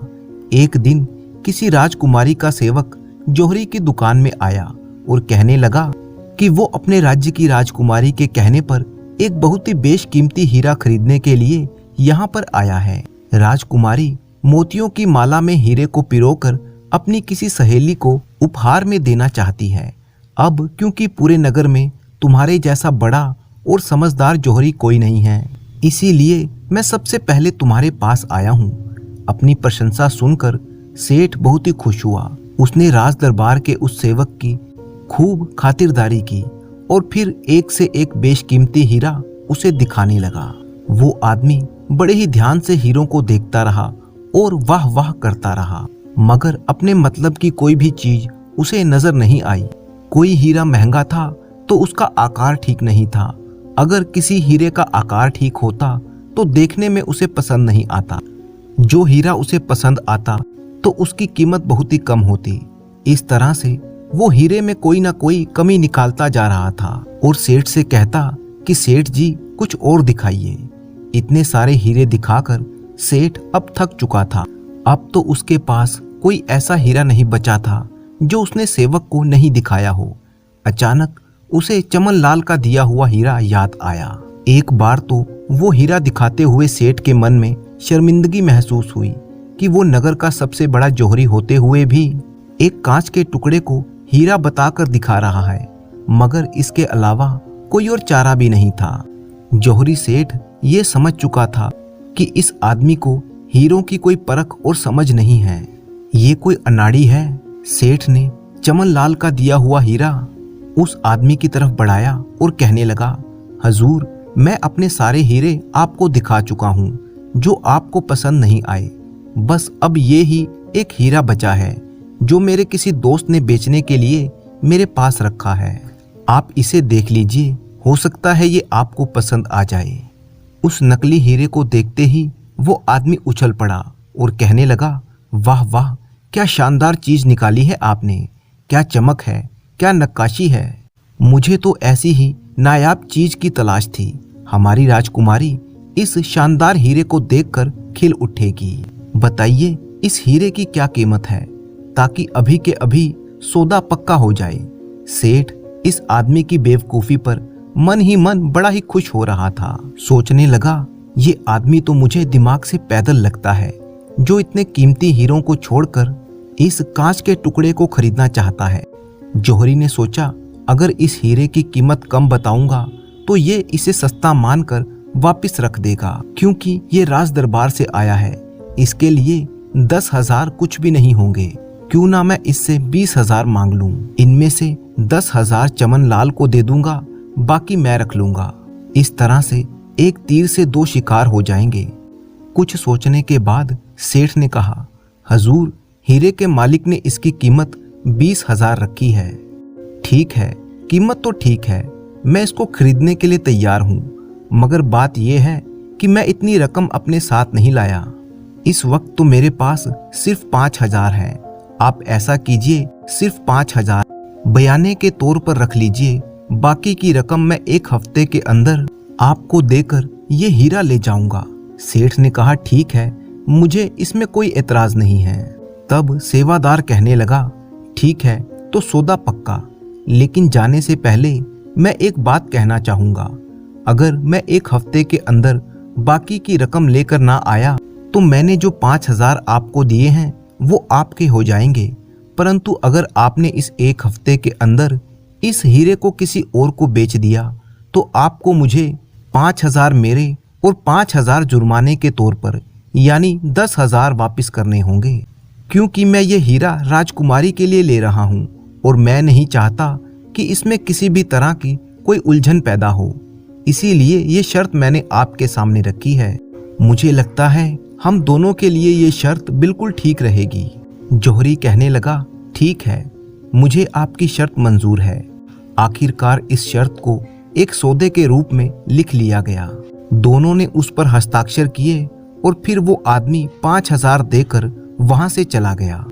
A: एक दिन किसी राजकुमारी का सेवक जौहरी की दुकान में आया और कहने लगा, कि वो अपने राज्य की राजकुमारी के कहने पर एक बहुत ही बेशकीमती हीरा खरीदने के लिए यहाँ पर आया है। राजकुमारी मोतियों की माला में हीरे को पिरोकर अपनी किसी सहेली को उपहार में देना चाहती है। अब क्योंकि पूरे नगर में तुम्हारे जैसा बड़ा और समझदार जौहरी कोई नहीं है, इसीलिए मैं सबसे पहले तुम्हारे पास आया हूँ। अपनी प्रशंसा सुनकर सेठ बहुत ही खुश हुआ। उसने राज दरबार के उस सेवक की खूब खातिरदारी की और फिर एक से एक बेशकीमती हीरा उसे दिखाने लगा। वो आदमी बड़े ही ध्यान से हीरों को देखता रहा और वाह वाह करता रहा, मगर अपने मतलब की कोई भी चीज उसे नजर नहीं आई। कोई हीरा महंगा था तो उसका आकार ठीक नहीं था। अगर किसी हीरे का आकार ठीक होता तो देखने में उसे पसंद नहीं आता। जो हीरा उसे पसंद आता तो उसकी कीमत बहुत ही कम होती। इस तरह से वो हीरे में कोई ना कोई कमी निकालता जा रहा था और सेठ से कहता कि सेठ जी कुछ और दिखाइए। इतने सारे हीरे दिखाकर सेठ अब थक चुका था। अब तो उसके पास कोई ऐसा हीरा नहीं बचा था जो उसने सेवक को नहीं दिखाया हो। अचानक उसे चमन लाल का दिया हुआ हीरा याद आया। एक बार तो वो हीरा दिखाते हुए सेठ के मन में शर्मिंदगी महसूस हुई कि वो नगर का सबसे बड़ा जौहरी होते हुए भी एक कांच के टुकड़े को हीरा बताकर दिखा रहा है, मगर इसके अलावा कोई और चारा भी नहीं था। जौहरी सेठ ये समझ चुका था कि इस आदमी को हीरों की कोई परख और समझ नहीं है, ये कोई अनाड़ी है। सेठ ने चमन लाल का दिया हुआ हीरा उस आदमी की तरफ बढ़ाया और कहने लगा, हजूर, मैं अपने सारे हीरे आपको दिखा चुका हूँ जो आपको पसंद नहीं आए। बस अब ये ही एक हीरा बचा है जो मेरे किसी दोस्त ने बेचने के लिए मेरे पास रखा है। आप इसे देख लीजिए, हो सकता है ये आपको पसंद आ जाए। उस नकली हीरे को देखते ही वो आदमी उछल पड़ा और कहने लगा, वाह वाह, क्या शानदार चीज निकाली है आपने, क्या चमक है, क्या नक्काशी है। मुझे तो ऐसी ही नायाब चीज की तलाश थी। हमारी राजकुमारी इस शानदार हीरे को देखकर खिल उठेगी। बताइए इस हीरे की क्या कीमत है, ताकि अभी के अभी सौदा पक्का हो जाए। सेठ इस आदमी की बेवकूफी पर मन ही मन बड़ा ही खुश हो रहा था। सोचने लगा, ये आदमी तो मुझे दिमाग से पैदल लगता है, जो इतने कीमती हीरों को छोड़कर इस कांच के टुकड़े को खरीदना चाहता है। जौहरी ने सोचा, अगर इस हीरे की कीमत कम बताऊंगा तो ये इसे सस्ता मानकर वापस रख देगा, क्योंकि ये राज दरबार से आया है। इसके लिए 10,000 कुछ भी नहीं होंगे। क्यों ना मैं इससे 20,000 मांग लूं। इनमें से 10,000 चमन लाल को दे दूंगा, बाकी मैं रख लूंगा। इस तरह से एक तीर से दो शिकार हो जाएंगे। कुछ सोचने के बाद सेठ ने कहा, हजूर, हीरे के मालिक ने इसकी कीमत 20,000 रखी है। ठीक है, कीमत तो ठीक है, मैं इसको खरीदने के लिए तैयार हूँ, मगर बात यह है कि मैं इतनी रकम अपने साथ नहीं लाया। इस वक्त तो मेरे पास सिर्फ 5,000 है। आप ऐसा कीजिए, सिर्फ 5,000 बयाने के तौर पर रख लीजिए। बाकी की रकम मैं एक हफ्ते के अंदर आपको देकर ये हीरा ले जाऊंगा। सेठ ने कहा, ठीक है, मुझे इसमें कोई एतराज नहीं है। तब सेवादार कहने लगा, ठीक है, तो सौदा पक्का, लेकिन जाने से पहले मैं एक बात कहना चाहूंगा। अगर मैं एक हफ्ते के अंदर बाकी की रकम लेकर ना आया तो मैंने जो 5,000 आपको दिए हैं वो आपके हो जाएंगे, परंतु अगर आपने इस एक हफ्ते के अंदर इस हीरे को किसी और को बेच दिया तो आपको मुझे 5,000 मेरे और 5,000 जुर्माने के तौर पर यानी 10,000 वापस करने होंगे, क्योंकि मैं ये हीरा राजकुमारी के लिए ले रहा हूँ और मैं नहीं चाहता कि इसमें किसी भी तरह की कोई उलझन पैदा हो। इसीलिए ये शर्त मैंने आपके सामने रखी है। मुझे लगता है हम दोनों के लिए ये शर्त बिल्कुल ठीक रहेगी। जौहरी कहने लगा, ठीक है, मुझे आपकी शर्त मंजूर है। आखिरकार इस शर्त को एक सौदे के रूप में लिख लिया गया। दोनों ने उस पर हस्ताक्षर किए और फिर वो आदमी 5,000 देकर वहां से चला गया।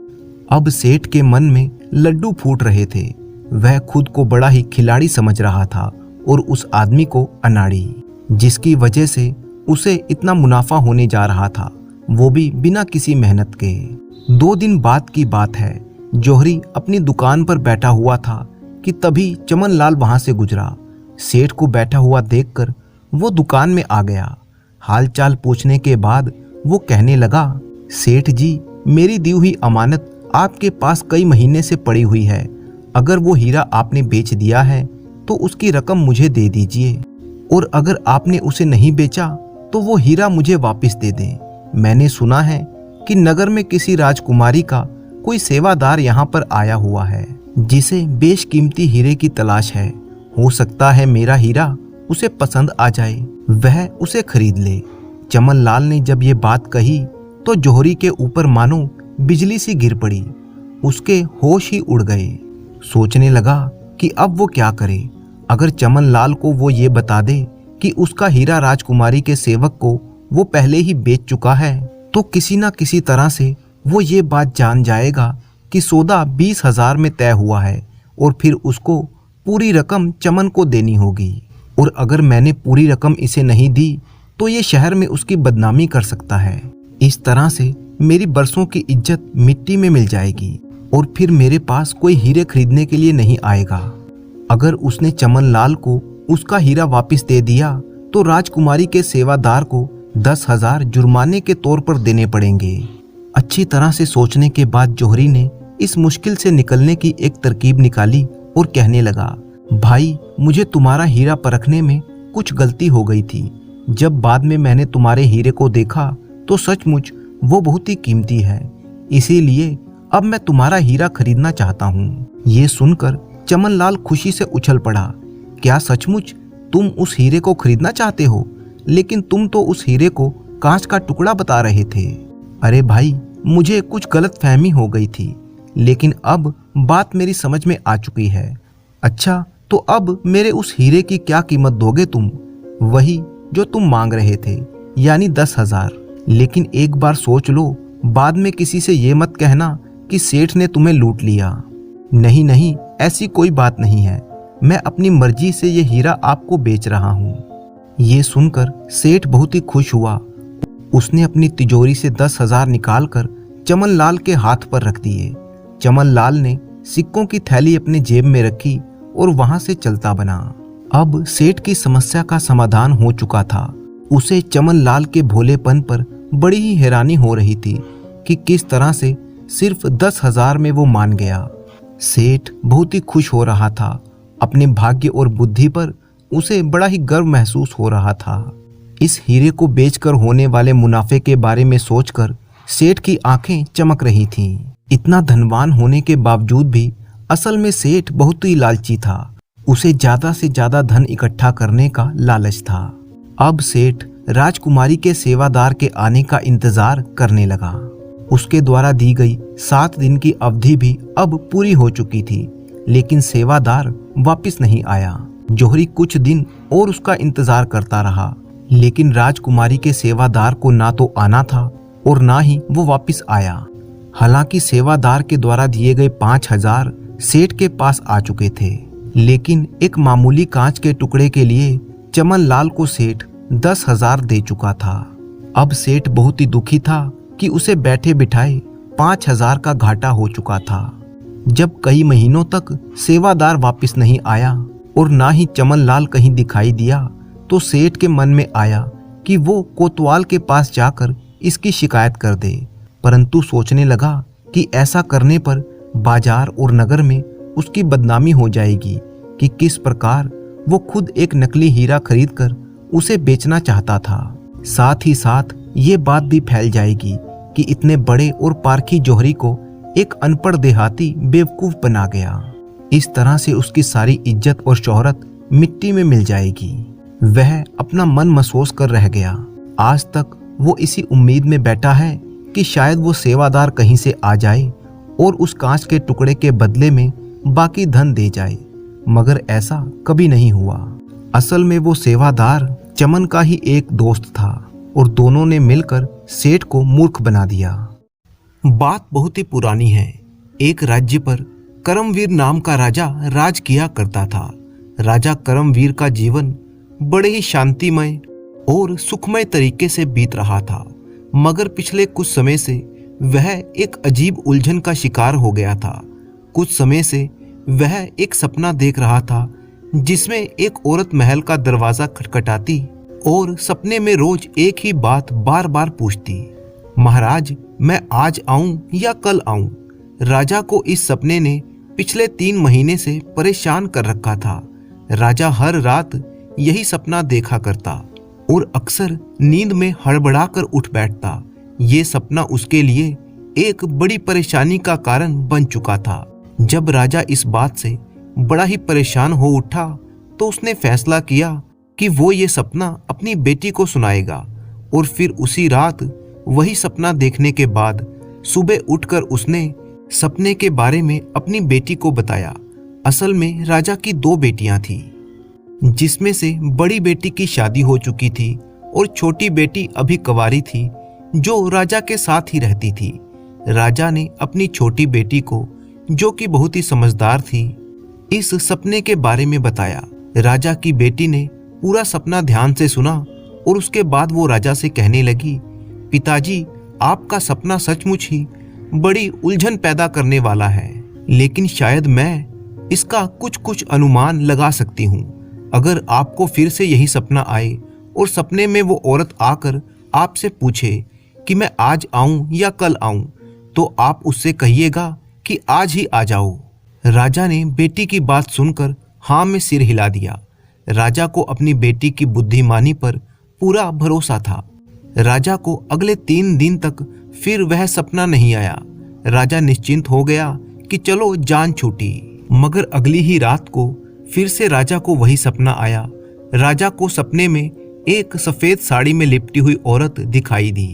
A: अब सेठ के मन में लड्डू फूट रहे थे। वह खुद को बड़ा ही खिलाड़ी समझ रहा था और उस आदमी को अनाड़ी, जिसकी वजह से उसे इतना मुनाफा होने जा रहा था, वो भी बिना किसी मेहनत के। 2 दिन बाद की बात है। जौहरी अपनी दुकान पर बैठा हुआ था कि तभी चमन लाल वहां से गुजरा। सेठ को बैठा हुआ देखकर वो दुकान में आ गया। हालचाल पूछने के बाद वो कहने लगा, सेठ जी, मेरी दी हुई अमानत आपके पास कई महीने से पड़ी हुई है। अगर वो हीरा आपने बेच दिया है तो उसकी रकम मुझे दे दीजिए, और अगर आपने उसे नहीं बेचा तो वो हीरा मुझे वापस दे दें। मैंने सुना है कि नगर में किसी राजकुमारी का कोई सेवादार यहाँ पर आया हुआ है जिसे बेशकीमती हीरे की तलाश है। हो सकता है मेरा हीरा उसे पसंद आ जाए, वह उसे खरीद ले। चमन लाल ने जब ये बात कही तो जौहरी के ऊपर मानो बिजली सी गिर पड़ी। उसके होश ही उड़ गए। सोचने लगा कि अब वो क्या करे। अगर चमन लाल को वो ये बता दे कि उसका हीरा राजकुमारी के सेवक को वो पहले ही बेच चुका है तो किसी न किसी तरह से वो ये बात जान जाएगा कि सौदा 20,000 में तय हुआ है, और फिर उसको पूरी रकम चमन को देनी होगी। और अगर मैंने पूरी रकम इसे नहीं दी तो ये शहर में उसकी बदनामी कर सकता है। इस तरह से मेरी बरसों की इज्जत मिट्टी में मिल जाएगी और फिर मेरे पास कोई हीरे खरीदने के लिए नहीं आएगा। अगर उसने चमन लाल को उसका हीरा वापस दे दिया तो राजकुमारी के सेवादार को 10,000 जुर्माने के तौर पर देने पड़ेंगे। अच्छी तरह से सोचने के बाद जौहरी ने इस मुश्किल से निकलने की एक तरकीब निकाली और कहने लगा, भाई, मुझे तुम्हारा हीरा परखने में कुछ गलती हो गई थी। जब बाद में मैंने तुम्हारे हीरे को देखा तो सचमुच वो बहुत ही कीमती है, इसीलिए अब मैं तुम्हारा हीरा खरीदना चाहता हूँ। ये सुनकर चमन लाल खुशी से उछल पड़ा। क्या सचमुच तुम उस हीरे को खरीदना चाहते हो? लेकिन तुम तो उस हीरे को कांच का टुकड़ा बता रहे थे। अरे भाई, मुझे कुछ गलत फहमी हो गई थी, लेकिन अब बात मेरी समझ में आ चुकी है। अच्छा, तो अब मेरे उस हीरे की क्या कीमत दोगे तुम? वही जो तुम मांग रहे थे, यानी 10,000। लेकिन एक बार सोच लो, बाद में किसी से ये मत कहना कि सेठ ने तुम्हें लूट लिया। नहीं नहीं, ऐसी कोई बात नहीं है। मैं अपनी मर्जी से ये हीरा आपको बेच रहा हूँ। ये सुनकर सेठ बहुत ही खुश हुआ। उसने अपनी तिजोरी से 10,000 निकालकर चमन लाल के हाथ पर रख दिए। चमन लाल ने सिक्कों की थैली अपने जेब में रखी और वहां से चलता बना। अब सेठ की समस्या का समाधान हो चुका था। उसे चमन लाल के भोलेपन पर बड़ी ही हैरानी हो रही थी कि किस तरह से सिर्फ 10,000 में वो मान गया। सेठ बहुत ही खुश हो रहा था। अपने भाग्य और बुद्धि पर उसे बड़ा ही गर्व महसूस हो रहा था। इस हीरे को बेचकर होने वाले मुनाफे के बारे में सोचकर सेठ की आंखें चमक रही थीं। इतना धनवान होने के बावजूद भी असल में सेठ बहुत ही लालची था। उसे ज्यादा से ज्यादा धन इकट्ठा करने का लालच था। अब सेठ राजकुमारी के सेवादार के आने का इंतजार करने लगा। उसके द्वारा दी गई 7 दिन की अवधि भी अब पूरी हो चुकी थी, लेकिन सेवादार वापस नहीं आया। जौहरी कुछ दिन और उसका इंतजार करता रहा, लेकिन राजकुमारी के सेवादार को ना तो आना था और ना ही वो वापस आया। हालांकि सेवादार के द्वारा दिए गए 5,000 सेठ के पास आ चुके थे, लेकिन एक मामूली कांच के टुकड़े के लिए चमन लाल को सेठ 10,000 दे चुका था। अब सेठ बहुत ही दुखी था कि उसे बैठे बिठाए 5,000 का घाटा हो चुका था। जब कई महीनों तक सेवादार वापस नहीं आया और ना ही चमन लाल कहीं दिखाई दिया, तो सेठ के मन में आया कि वो कोतवाल के पास जाकर इसकी शिकायत कर दे। परंतु सोचने लगा कि ऐसा करने पर बाजार और नगर में उसकी बदनामी हो जाएगी कि किस प्रकार वो खुद एक नकली हीरा खरीदकर उसे बेचना चाहता था। साथ ही साथ ये बात भी फैल जाएगी कि इतने बड़े और पारखी जौहरी को एक अनपढ़ देहाती बेवकूफ बना गया। इस तरह से उसकी सारी इज्जत और शोहरत मिट्टी में मिल जाएगी। वह अपना मन महसूस कर रह गया। आज तक वो इसी उम्मीद में बैठा है कि शायद वो सेवादार कहीं से आ जाए और उस कांच के टुकड़े के बदले में बाकी धन दे जाए, मगर ऐसा कभी नहीं हुआ। असल में वो सेवादार चमन का ही एक दोस्त था और दोनों ने मिलकर सेठ को मूर्ख बना दिया। बात बहुत ही पुरानी है। एक राज्य पर करमवीर नाम का राजा राज किया करता था। राजा करमवीर का जीवन बड़े ही शांतिमय और सुखमय तरीके से बीत रहा था, मगर पिछले कुछ समय से वह एक अजीब उलझन का शिकार हो गया था। कुछ समय से वह एक सपना देख रहा था जिसमें एक औरत महल का दरवाजा खटखटाती और सपने में रोज एक ही बात बार बार पूछती, महाराज मैं आज आऊं या कल आऊं। राजा को इस सपने ने पिछले 3 महीने से परेशान कर रखा था। राजा हर रात यही सपना देखा करता और अक्सर नींद में हड़बड़ाकर उठ बैठता। ये सपना उसके लिए एक बड़ी परेशानी का कारण बन चुका था। जब राजा इस बात से बड़ा ही परेशान हो उठा तो उसने फैसला किया कि वो ये सपना अपनी बेटी को सुनाएगा और फिर उसी रात वही सपना देखने के बाद सुबह उठकर उसने सपने के बारे में अपनी बेटी को बताया। असल में राजा की 2 बेटियां थी, जिसमें से बड़ी बेटी की शादी हो चुकी थी और छोटी बेटी अभी कुंवारी थी जो राजा के साथ ही रहती थी। राजा ने अपनी छोटी बेटी को, जो कि बहुत ही समझदार थी, इस सपने के बारे में बताया। राजा की बेटी ने पूरा सपना ध्यान से सुना और उसके बाद वो राजा से कहने लगी, पिताजी आपका सपना सचमुच ही बड़ी उलझन पैदा करने वाला है, लेकिन शायद मैं इसका कुछ अनुमान लगा सकती हूँ। अगर आपको फिर से यही सपना आए और सपने में वो औरत आकर आपसे पूछे कि मैं आज आऊं या कल आऊं, तो आप उससे कहिएगा कि आज ही आ जाओ। राजा ने बेटी की बात सुनकर हाँ में सिर हिला दिया। राजा को अपनी बेटी की बुद्धिमानी पर पूरा भरोसा था। राजा को अगले 3 दिन तक फिर वह सपना नहीं आया। राजा निश्चिंत हो गया कि चलो जान छूटी। मगर अगली ही रात को फिर से राजा को वही सपना आया। राजा को सपने में एक सफेद साड़ी में लिपटी हुई औरत दिखाई दी,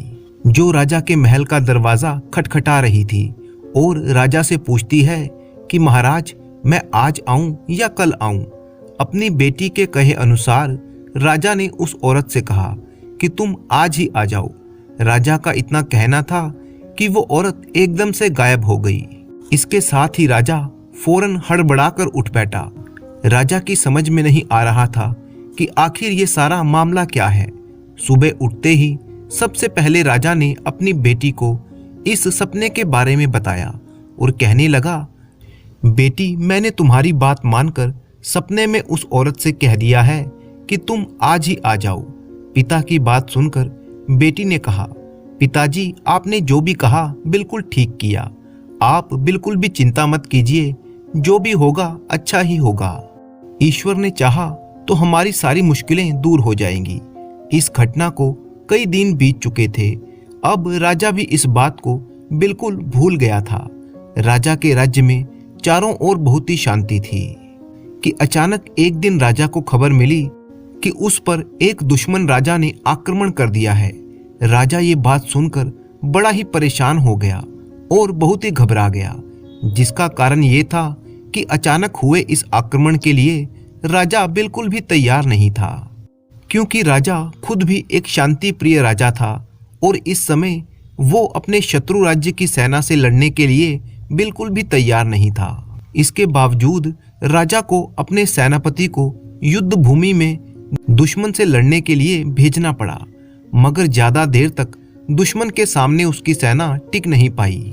A: जो राजा के महल का दरवाजा खटखटा रही थी और राजा से पूछती है कि महाराज मैं आज आऊं या कल आऊं। अपनी बेटी के कहे अनुसार राजा ने उस औरत से कहा कि तुम आज ही आ जाओ। राजा का इतना कहना था कि वो औरत एकदम से गायब हो गई। इसके साथ ही राजा फौरन हड़बड़ाकर उठ बैठा। राजा की समझ में नहीं आ रहा था कि आखिर ये सारा मामला क्या है। सुबह उठते ही सबसे पहले राजा ने अपनी बेटी को इस सपने के बारे में बताया और कहने लगा, बेटी मैंने तुम्हारी बात मानकर सपने में उस औरत से कह दिया है कि तुम आज ही आ जाओ। पिता की बात सुनकर बेटी ने कहा, पिताजी आपने जो भी कहा बिल्कुल ठीक किया। आप बिल्कुल भी चिंता मत कीजिए, जो भी होगा अच्छा ही होगा। ईश्वर ने चाहा तो हमारी सारी मुश्किलें दूर हो जाएंगी। इस घटना को कई दिन बीत चुके थे। अब राजा भी इस बात को बिल्कुल भूल गया था। राजा के राज्य में चारों ओर बहुत ही शांति थी कि अचानक एक दिन राजा को खबर मिली कि उस पर एक दुश्मन राजा ने आक्रमण कर दिया है। राजा ये बात सुनकर बड़ा ही परेशान हो गया और बहुत ही घबरा गया, जिसका कारण ये था कि अचानक हुए इस आक्रमण के लिए राजा बिल्कुल भी तैयार नहीं था, क्योंकि राजा खुद भी एक शांति प्रिय राजा था और इस समय वो अपने शत्रु राज्य की सेना से लड़ने के लिए बिल्कुल भी तैयार नहीं था। इसके बावजूद राजा को अपने सेनापति को युद्ध भूमि में दुश्मन से लड़ने के लिए भेजना पड़ा, मगर ज्यादा देर तक दुश्मन के सामने उसकी सेना टिक नहीं पाई।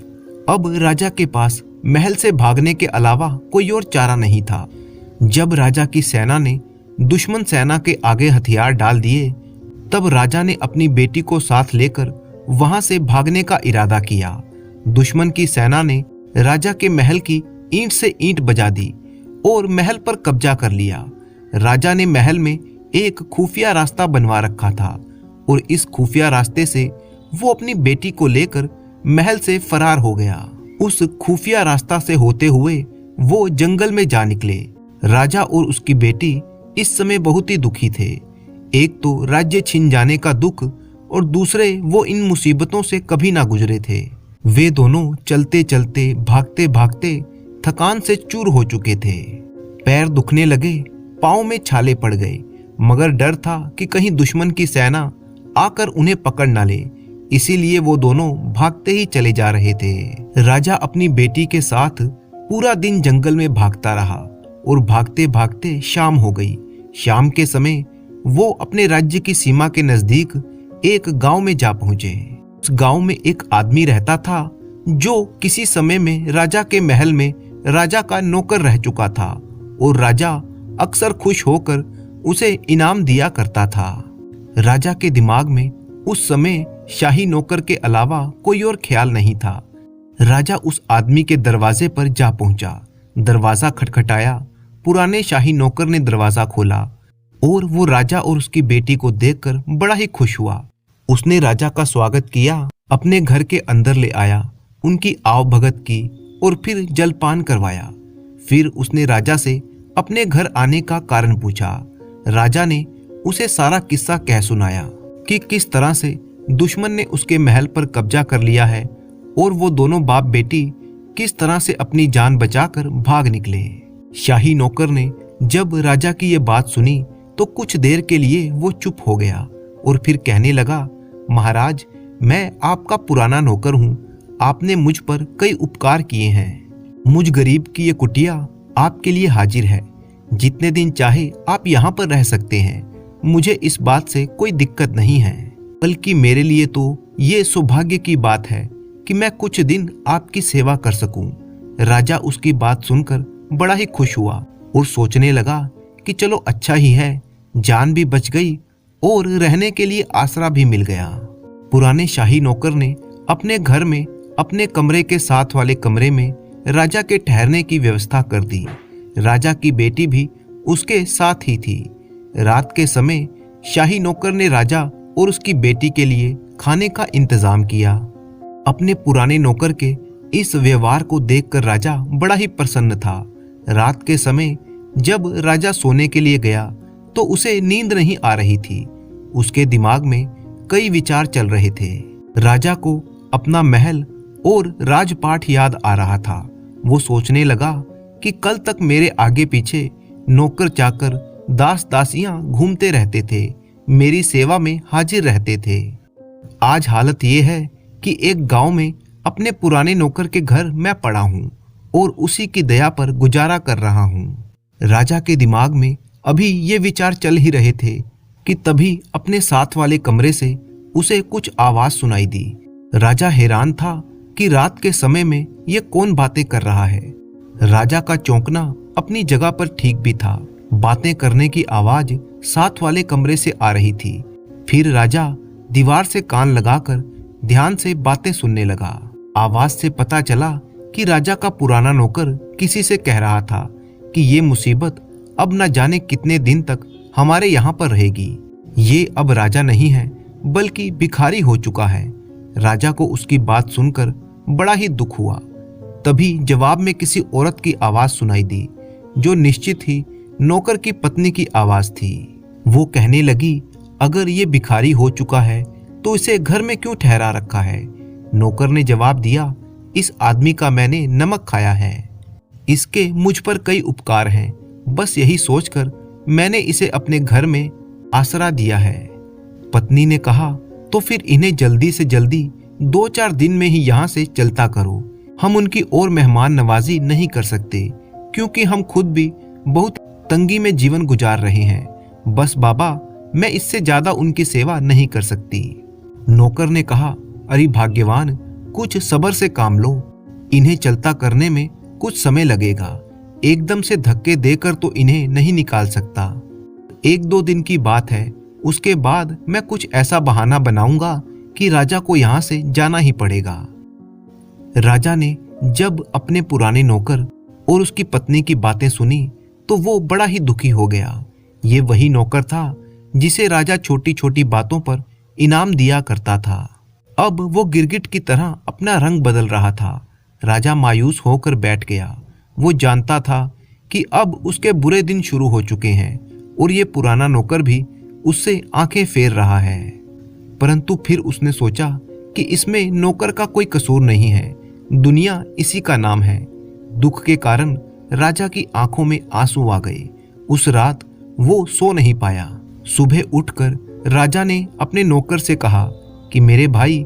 A: अब राजा के पास महल से भागने के अलावा कोई और चारा नहीं था। जब राजा की सेना ने दुश्मन सेना के आगे हथियार डाल दिए, तब राजा ने अपनी बेटी को साथ लेकर वहां से भागने का इरादा किया। दुश्मन की सेना ने राजा के महल की ईंट से ईंट बजा दी और महल पर कब्जा कर लिया। राजा ने महल में एक खुफिया रास्ता बनवा रखा था और इस खुफिया रास्ते से वो अपनी बेटी को लेकर महल से फरार हो गया। उस खुफिया रास्ता से होते हुए वो जंगल में जा निकले। राजा और उसकी बेटी इस समय बहुत ही दुखी थे। एक तो राज्य छिन जाने का दुख और दूसरे वो इन मुसीबतों से कभी ना गुजरे थे। वे दोनों चलते चलते भागते भागते थकान से चूर हो चुके थे। पैर दुखने लगे, पाँव में छाले पड़ गए, मगर डर था कि कहीं दुश्मन की सेना आकर उन्हें पकड़ ना ले, इसीलिए वो दोनों भागते ही चले जा रहे थे। राजा अपनी बेटी के साथ पूरा दिन जंगल में भागता रहा और भागते भागते शाम हो गई। शाम के समय वो अपने राज्य की सीमा के नजदीक एक गांव में जा पहुंचे। उस गांव में एक आदमी रहता था जो किसी समय में राजा के महल में राजा का नौकर रह चुका था और राजा अक्सर खुश होकर उसे इनाम दिया करता था। राजा के दिमाग में उस समय शाही नौकर के अलावा कोई और ख्याल नहीं था। राजा उस आदमी के दरवाजे पर जा पहुंचा। दरवाजा खटखटाया। पुराने शाही नौकर ने दरवाजा खोला और वो राजा और उसकी बेटी को देखकर बड़ा ही खुश हुआ। उसने राजा का स्वागत किया, अपने घर के अंदर ले आया, उनकी आवभगत की और फिर जलपान करवाया। फिर उसने राजा से अपने घर आने का कारण पूछा। राजा ने उसे सारा किस्सा कह सुनाया कि किस तरह से दुश्मन ने उसके महल पर कब्जा कर लिया है और वो दोनों बाप बेटी किस तरह से अपनी जान बचाकर भाग निकले। शाही नौकर ने जब राजा की ये बात सुनी तो कुछ देर के लिए वो चुप हो गया और फिर कहने लगा, महाराज, मैं आपका पुराना नौकर हूँ। आपने मुझ पर कई उपकार किए हैं। मुझ गरीब की ये कुटिया आपके लिए हाजिर है। जितने दिन चाहे आप यहाँ पर रह सकते हैं। मुझे इस बात से कोई दिक्कत नहीं है, बल्कि मेरे लिए तो ये सौभाग्य की बात है कि मैं कुछ दिन आपकी सेवा कर सकूं। राजा उसकी बात सुनकर बड़ा ही खुश हुआ और सोचने लगा कि चलो अच्छा ही है, जान भी बच गई और रहने के लिए आसरा भी मिल गया। पुराने शाही नौकर ने अपने घर में अपने कमरे के साथ वाले कमरे में राजा के ठहरने की व्यवस्था कर दी। राजा की बेटी भी उसके साथ ही थी। रात के समय शाही नौकर ने राजा और उसकी बेटी के लिए खाने का इंतजाम किया। अपने पुराने नौकर के इस व्यवहार को देखकर राजा बड़ा ही प्रसन्न था। रात के समय जब राजा सोने के लिए गया तो उसे नींद नहीं आ रही थी। उसके दिमाग में कई विचार चल रहे थे। राजा को अपना महल और राजपाट याद आ रहा था। वो सोचने लगा कि कल तक मेरे आगे पीछे नौकर चाकर दास दासियां घूमते रहते थे, मेरी सेवा में हाजिर रहते थे। आज हालत ये है कि एक गांव में अपने पुराने नौकर के घर मैं पड़ा हूँ और उसी की दया पर गुजारा कर रहा हूँ। राजा के दिमाग में अभी ये विचार चल ही रहे थे कि तभी अपने साथ वाले कमरे से उसे कुछ आवाज सुनाई दी। राजा हैरान था कि रात के समय में ये कौन बातें कर रहा है। राजा का चौंकना अपनी जगह पर ठीक भी था। बातें करने की आवाज साथ वाले कमरे से आ रही थी। फिर राजा दीवार से कान लगाकर ध्यान से बातें सुनने लगा। आवाज से पता चला कि राजा का पुराना नौकर किसी से कह रहा था कि ये मुसीबत अब न जाने कितने दिन तक हमारे यहाँ पर रहेगी। ये अब राजा नहीं है बल्कि भिखारी हो चुका है। राजा को उसकी बात सुनकर बड़ा ही दुख हुआ। तभी जवाब में किसी औरत की आवाज सुनाई दी, जो निश्चित ही नौकर की पत्नी की आवाज थी। वो कहने लगी, अगर ये भिखारी हो चुका है तो इसे घर में क्यों ठहरा रखा है। नौकर ने जवाब दिया, इस आदमी का मैंने नमक खाया है, इसके मुझ पर कई उपकार हैं, बस यही सोचकर मैंने इसे अपने घर में आसरा दिया है। पत्नी ने कहा, तो फिर इन्हें जल्दी से जल्दी 2-4 दिन में ही यहाँ से चलता करो। हम उनकी और मेहमान नवाजी नहीं कर सकते क्योंकि हम खुद भी बहुत तंगी में जीवन गुजार रहे हैं। बस बाबा, मैं इससे ज्यादा उनकी सेवा नहीं कर सकती। नौकर ने कहा, अरे भाग्यवान, कुछ सब्र से काम लो, इन्हें चलता करने में कुछ समय लगेगा। एकदम से धक्के देकर तो इन्हें नहीं निकाल सकता। 1-2 दिन की बात है, उसके बाद मैं कुछ ऐसा बहाना बनाऊंगा कि राजा को यहाँ से जाना ही पड़ेगा। राजा ने जब अपने पुराने नौकर और उसकी पत्नी की बातें सुनी तो वो बड़ा ही दुखी हो गया। ये वही नौकर था जिसे राजा छोटी छोटी बातों पर इनाम दिया करता था। अब वो गिरगिट की तरह अपना रंग बदल रहा था। राजा मायूस होकर बैठ गया। वो जानता था कि अब उसके बुरे दिन शुरू हो चुके हैं और ये पुराना नौकर भी उससे आंखें फेर रहा है। परंतु फिर उसने सोचा कि इसमें नौकर का कोई कसूर नहीं है, दुनिया इसी का नाम है। दुख के कारण राजा की आंखों में आंसू आ गए। उस रात वो सो नहीं पाया। सुबह उठकर राजा ने अपने नौकर से कहा कि मेरे भाई,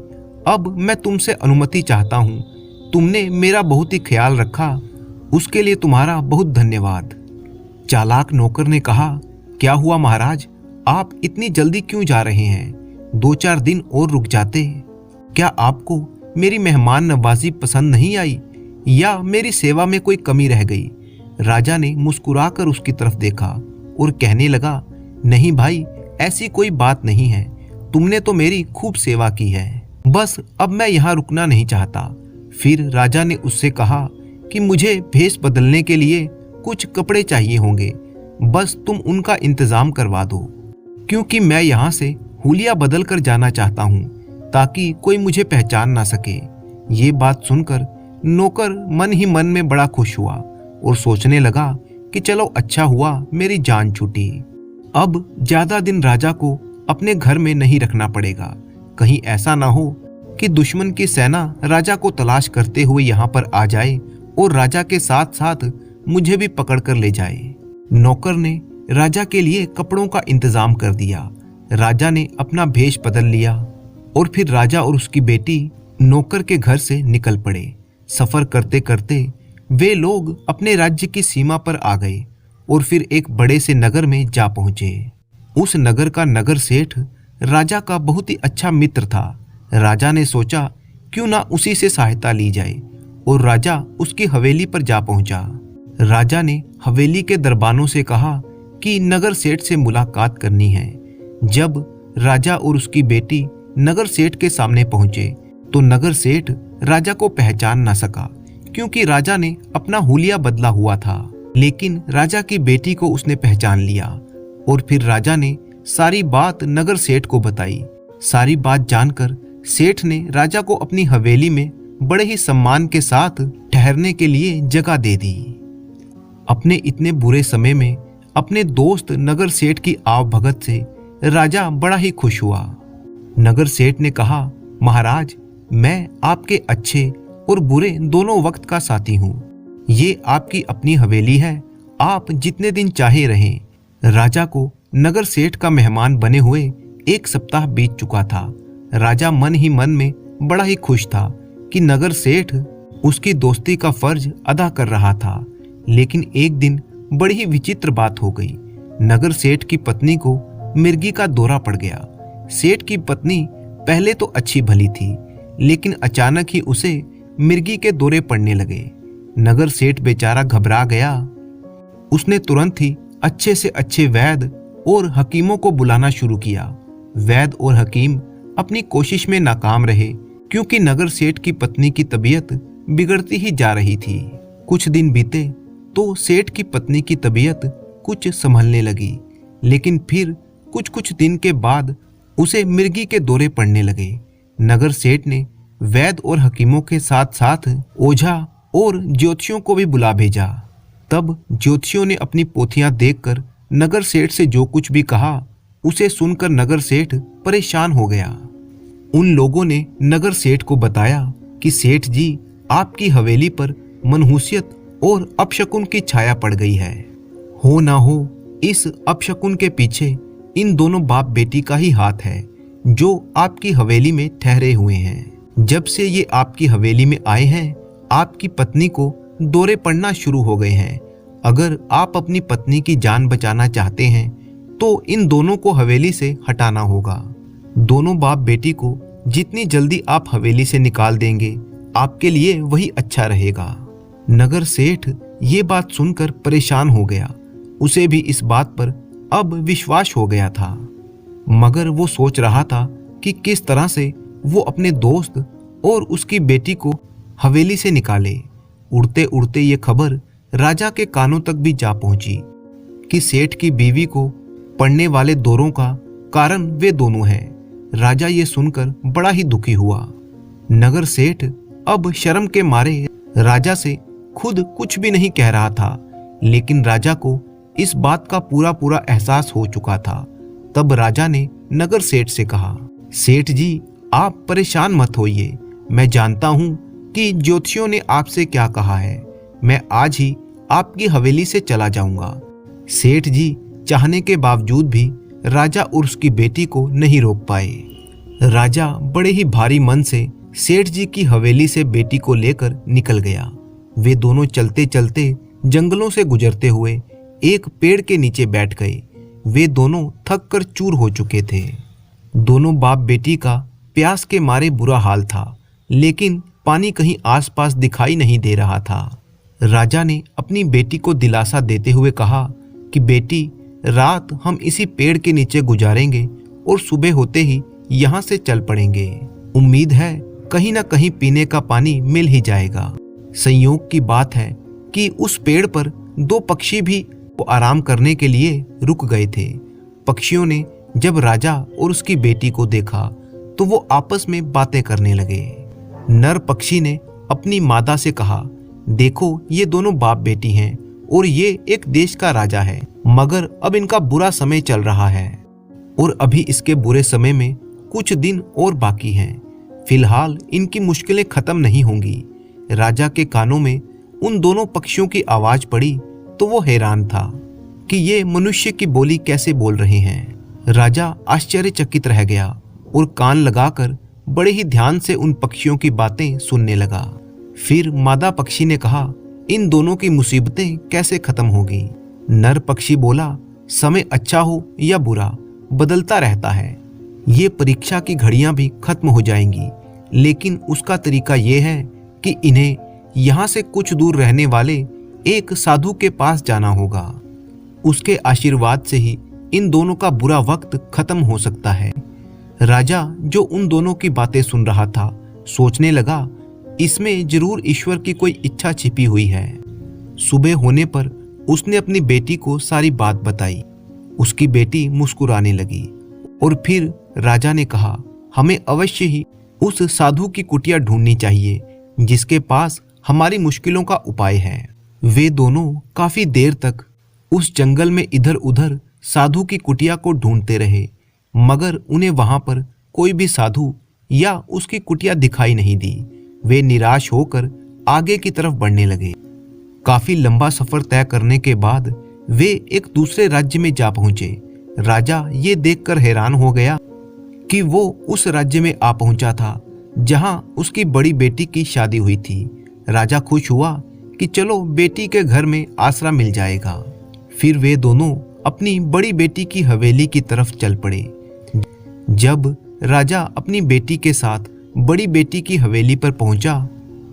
A: अब मैं तुमसे अनुमति चाहता हूँ। तुमने मेरा बहुत ही ख्याल रखा, उसके लिए तुम्हारा बहुत धन्यवाद। चालाक नौकर ने कहा, क्या हुआ महाराज, आप इतनी जल्दी क्यों जा रहे हैं? 2-4 दिन और रुक जाते। क्या आपको मेरी मेहमान नवाजी पसंद नहीं आई? या मेरी सेवा में कोई कमी रह गई? राजा ने मुस्कुराकर उसकी तरफ देखा और कहने लगा, नहीं भाई, ऐसी कोई बात नहीं है। तुमने तो मेरी खूब सेवा की है, बस अब मैं यहाँ रुकना नहीं चाहता। फिर राजा ने उससे कहा कि मुझे भेष बदलने के लिए कुछ कपड़े चाहिए होंगे, बस तुम उनका इंतजाम करवा दो, क्योंकि मैं यहाँ से हुलिया बदल कर जाना चाहता हूँ ताकि कोई मुझे पहचान ना सके। ये बात सुनकर नौकर मन ही मन में बड़ा खुश हुआ और सोचने लगा कि चलो अच्छा हुआ मेरी जान छूटी। अब ज्यादा दिन राजा को अपने घर में नहीं रखना पड़ेगा, कहीं ऐसा ना हो कि दुश्मन की सेना राजा को तलाश करते हुए यहाँ पर आ जाए और राजा के साथ साथ मुझे भी पकड़ कर ले जाए। नौकर ने राजा के लिए कपड़ों का इंतजाम कर दिया। राजा ने अपना भेष बदल लिया और फिर राजा और उसकी बेटी नौकर के घर से निकल पड़े। सफर करते करते वे लोग अपने राज्य की सीमा पर आ गए और फिर एक बड़े से नगर में जा पहुंचे। उस नगर का नगर सेठ राजा का बहुत ही अच्छा मित्र था। राजा ने सोचा क्यों ना उसी से सहायता ली जाए और राजा उसकी हवेली पर जा पहुंचा। राजा ने हवेली के दरबानों से कहा कि नगर सेठ से मुलाकात करनी है। जब राजा और उसकी बेटी नगर सेठ के सामने पहुंचे तो नगर सेठ राजा को पहचान ना सका, क्योंकि राजा ने अपना हुलिया बदला हुआ था। लेकिन राजा की बेटी को उसने पहचान लिया और फिर राजा ने सारी बात नगर सेठ को बताई। सारी बात जानकर सेठ ने राजा को अपनी हवेली में बड़े ही सम्मान के साथ ठहरने के लिए जगह दे दी। अपने इतने बुरे समय में अपने दोस्त नगर सेठ की आवभगत से राजा बड़ा ही खुश हुआ। नगर सेठ ने कहा, महाराज, मैं आपके अच्छे और बुरे दोनों वक्त का साथी हूँ। ये आपकी अपनी हवेली है, आप जितने दिन चाहे रहें। राजा को नगर सेठ का मेहमान बने हुए 1 सप्ताह बीत चुका था। राजा मन ही मन में बड़ा ही खुश था कि नगर सेठ उसकी दोस्ती का फर्ज अदा कर रहा था। लेकिन एक दिन बड़ी ही विचित्र बात हो गई। नगर सेठ की पत्नी को मिर्गी का दौरा पड़ गया। सेठ की पत्नी पहले तो अच्छी भली थी, लेकिन अचानक ही उसे मिर्गी के दौरे पड़ने लगे। नगर सेठ बेचारा घबरा गया। उसने तुरंत ही अच्छे से अच्छे वैद्य और हकीमों को बुलाना शुरू किया। वैद्य और हकीम अपनी कोशिश में नाकाम रहे, क्योंकि नगर सेठ की पत्नी की तबीयत बिगड़ती ही जा रही थी। कुछ दिन बीते तो सेठ की पत्नी की तबीयत कुछ संभलने लगी, लेकिन फिर कुछ दिन के बाद उसे मिर्गी के दौरे पड़ने लगे। नगर सेठ ने वैद्य और हकीमों के साथ साथ ओझा और ज्योतिषियों को भी बुला भेजा। तब ज्योतिषियों ने अपनी पोथियां देखकर नगर सेठ से जो कुछ भी कहा, उसे सुनकर नगर सेठ परेशान हो गया। उन लोगों ने नगर सेठ को बताया कि सेठ जी, आपकी हवेली पर मनहूसियत और अपशकुन की छाया पड़ गई है। हो ना हो इस अपशकुन के पीछे इन दोनों बाप बेटी का ही हाथ है, जो आपकी हवेली में ठहरे हुए हैं। जब से ये आपकी हवेली में आए हैं, आपकी पत्नी को दौरे पड़ना शुरू हो गए हैं। अगर आप अपनी पत्नी की जान बचाना चाहते हैं तो इन दोनों को हवेली से हटाना होगा। दोनों बाप बेटी को जितनी जल्दी आप हवेली से निकाल देंगे, आपके लिए वही अच्छा रहेगा। नगर सेठ ये बात सुनकर परेशान हो गया। उसे भी इस बात पर अब विश्वास हो गया था, मगर वो सोच रहा था कि किस तरह से वो अपने दोस्त और उसकी बेटी को हवेली से निकाले। उड़ते उड़ते ये खबर राजा के कानों तक भी जा पहुंची कि सेठ की बीवी को पड़ने वाले दौरों का कारण वे दोनों हैं। राजा ये सुनकर बड़ा ही दुखी हुआ। नगर सेठ अब शर्म के मारे राजा से खुद कुछ भी नहीं कह रहा था, लेकिन राजा को इस बात का पूरा एहसास हो चुका था। तब राजा ने नगर सेठ से कहा, सेठ जी, आप परेशान मत होइए। मैं जानता हूँ कि ज्योतिषियों ने आपसे क्या कहा है। मैं आज ही आपकी हवेली से चला जाऊंगा। सेठ जी चाहने के बावजूद भी राजा और उसकी बेटी को नहीं रोक पाए। राजा बड़े ही भारी मन से सेठ जी की हवेली से बेटी को लेकर निकल गया। वे दोनों चलते चलते जंगलों से गुजरते हुए एक पेड़ के नीचे बैठ गए। वे दोनों थक कर चूर हो चुके थे। दोनों बाप बेटी का प्यास के मारे बुरा हाल था, लेकिन पानी कहीं आसपास दिखाई नहीं दे रहा था। राजा ने अपनी बेटी को दिलासा देते हुए कहा कि बेटी, रात हम इसी पेड़ के नीचे गुजारेंगे और सुबह होते ही यहाँ से चल पड़ेंगे। उम्मीद है कहीं ना कहीं पीने का पानी मिल ही जाएगा। संयोग की बात है कि उस पेड़ पर 2 पक्षी भी आराम करने के लिए रुक गए थे। पक्षियों ने जब राजा और उसकी बेटी को देखा तो वो आपस में बातें करने लगे। नर पक्षी ने अपनी मादा से कहा, देखो ये दोनों बाप बेटी हैं और ये एक देश का राजा है, मगर अब इनका बुरा समय चल रहा है और अभी इसके बुरे समय में कुछ दिन और बाकी हैं। फिलहाल इनकी मुश्किलें खत्म नहीं होंगी। राजा के कानों में उन दोनों पक्षियों की आवाज पड़ी तो वो हैरान था कि ये मनुष्य की बोली कैसे बोल रहे हैं। राजा आश्चर्यचकित रह गया और कान लगाकर बड़े ही ध्यान से उन पक्षियों की बातें सुनने लगा। फिर मादा पक्षी ने कहा, इन दोनों की मुसीबतें कैसे खत्म होगी? नर पक्षी बोला, समय अच्छा हो या बुरा बदलता रहता है। ये परीक्षा की घड़ियां भी खत्म हो जाएंगी, लेकिन उसका तरीका यह है कि इन्हें यहाँ से कुछ दूर रहने वाले एक साधु के पास जाना होगा। उसके आशीर्वाद से ही इन दोनों का बुरा वक्त खत्म हो सकता है। राजा जो उन दोनों की बातें सुन रहा था सोचने लगा, इसमें जरूर ईश्वर की कोई इच्छा छिपी हुई है। सुबह होने पर उसने अपनी बेटी को सारी बात बताई। उसकी बेटी मुस्कुराने लगी और फिर राजा ने कहा, हमें अवश्य ही उस साधु की कुटिया ढूंढनी चाहिए जिसके पास हमारी मुश्किलों का उपाय है। वे दोनों काफी देर तक उस जंगल में इधर उधर साधु की कुटिया को ढूंढते रहे, मगर उन्हें वहां पर कोई भी साधु या उसकी कुटिया दिखाई नहीं दी। वे निराश होकर आगे की तरफ बढ़ने लगे। काफी लंबा सफर तय करने के बाद वे एक दूसरे राज्य में जा पहुंचे। राजा ये देखकर हैरान हो गया कि वो उस राज्य में आ पहुंचा था जहां उसकी बड़ी बेटी की शादी हुई थी। राजा खुश हुआ कि चलो बेटी के घर में आसरा मिल जाएगा। फिर वे दोनों अपनी बड़ी बेटी की हवेली की तरफ चल पड़े। जब राजा अपनी बेटी के साथ बड़ी बेटी की हवेली पर पहुंचा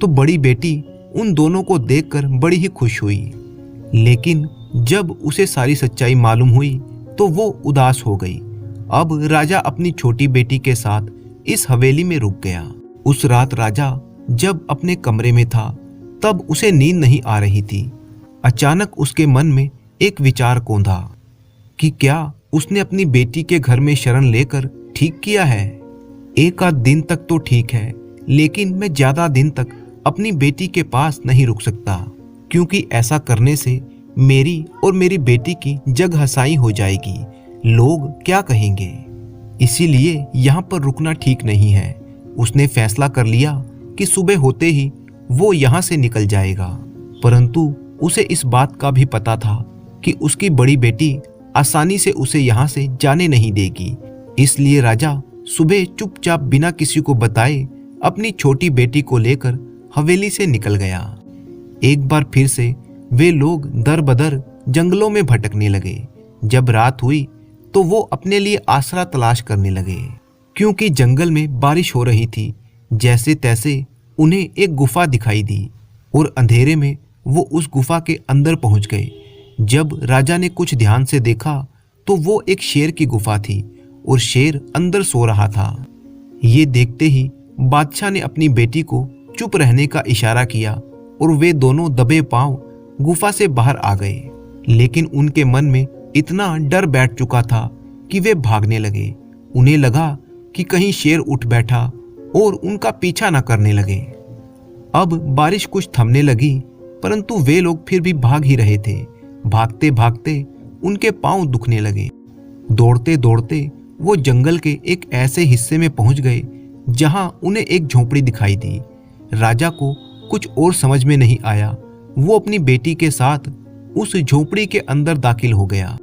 A: तो बड़ी बेटी उन दोनों को देखकर बड़ी ही खुश हुई, लेकिन जब उसे सारी सच्चाई मालूम हुई तो वो उदास हो गई। अब राजा अपनी छोटी बेटी के साथ इस हवेली में रुक गया। उस रात राजा जब अपने कमरे में था तब उसे नींद नहीं आ रही थी। अचानक उसके मन में एक विचार कौंधा कि क्या उसने अपनी बेटी के घर में शरण लेकर ठीक किया है। एक आध दिन तक तो ठीक है, लेकिन मैं ज्यादा दिन तक अपनी बेटी के पास नहीं रुक सकता, क्योंकि ऐसा करने से मेरी और मेरी बेटी की जग हंसाई हो जाएगी। लोग क्या कहेंगे? इसीलिए यहाँ पर रुकना ठीक नहीं है। उसने फैसला कर लिया कि सुबह होते ही वो यहाँ से निकल जाएगा, परंतु उसे इस बात का भी पता था कि उसकी बड़ी बेटी आसानी से उसे यहाँ से जाने नहीं देगी। इसलिए राजा सुबह चुपचाप बिना किसी को बताए अपनी छोटी बेटी को लेकर हवेली से निकल गया। एक बार फिर से वे लोग दर बदर जंगलों में भटकने लगे। जब रात हुई तो वो अपने लिए आसरा तलाश करने लगे, क्योंकि जंगल में बारिश हो रही थी। जैसे तैसे उन्हें एक गुफा दिखाई दी और अंधेरे में वो उस गुफा के अंदर पहुंच गए। जब राजा ने कुछ ध्यान से देखा तो वो एक शेर की गुफा थी और शेर अंदर सो रहा था। ये देखते ही बादशाह ने अपनी बेटी को चुप रहने का इशारा किया और वे दोनों दबे पांव गुफा से बाहर आ गए। लेकिन उनके मन में इतना डर बैठ चुका था कि वे भागने लगे। उन्हें लगा कि कहीं शेर उठ बैठा और उनका पीछा न करने लगे। अब बारिश कुछ थमने लगी, परंतु वे लोग फिर भी भाग ही रहे थे। भागते भागते उनके पांव दुखने लगे। दौड़ते दौड़ते वो जंगल के एक ऐसे हिस्से में पहुंच गए जहां उन्हें एक झोपड़ी दिखाई दी। राजा को कुछ और समझ में नहीं आया। वो अपनी बेटी के साथ उस झोपड़ी के अंदर दाखिल हो गया।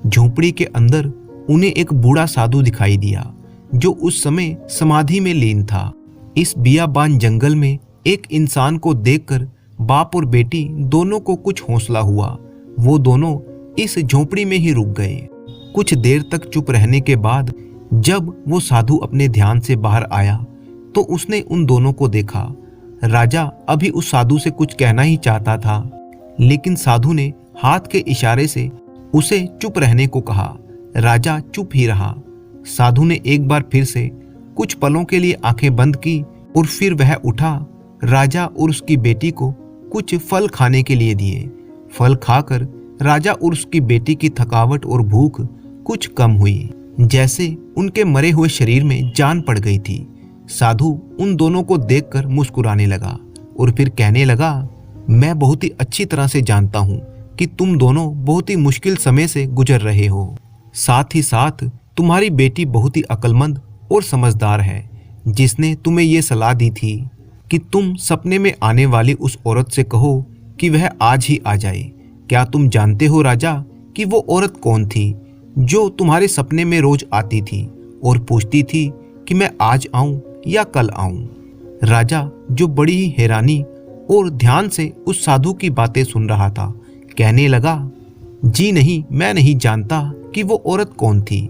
A: झोपड़ी के अंदर उन्हें एक बूढ़ा साधु दिखाई दिया जो उस समय समाधि में लीन था। इस बियाबान जंगल में एक इंसान को देखकर बाप और बेटी दोनों को कुछ हौसला हुआ। वो दोनों इस झोपड़ी में ही रुक गए। कुछ देर तक चुप रहने के बाद जब वो साधु अपने ध्यान से बाहर आया तो उसने उन दोनों को देखा। राजा अभी उस साधु से कुछ कहना ही चाहता था, लेकिन साधु ने हाथ के इशारे से उसे चुप रहने को कहा। राजा चुप ही रहा। साधु ने एक बार फिर से कुछ पलों के लिए आंखें बंद की और फिर वह उठा। राजा और उसकी बेटी को कुछ फल खाने के लिए दिए। फल खाकर राजा और उसकी बेटी की थकावट और भूख कुछ कम हुई, जैसे उनके मरे हुए शरीर में जान पड़ गई थी। साधु उन दोनों को देखकर मुस्कुराने लगा और फिर कहने लगा, मैं बहुत ही अच्छी तरह से जानता हूँ कि तुम दोनों बहुत ही मुश्किल समय से गुजर रहे हो। साथ ही साथ तुम्हारी बेटी बहुत ही अक्लमंद और समझदार है, जिसने तुम्हें ये सलाह दी थी कि तुम सपने में आने वाली उस औरत से कहो कि वह आज ही आ जाए। क्या तुम जानते हो राजा कि वो औरत कौन थी जो तुम्हारे सपने में रोज आती थी और पूछती थी कि मैं आज आऊं या कल आऊं? राजा, जो बड़ी ही हैरानी और ध्यान से उस साधु की बातें सुन रहा था, कहने लगा, जी नहीं, मैं नहीं जानता कि वो औरत कौन थी।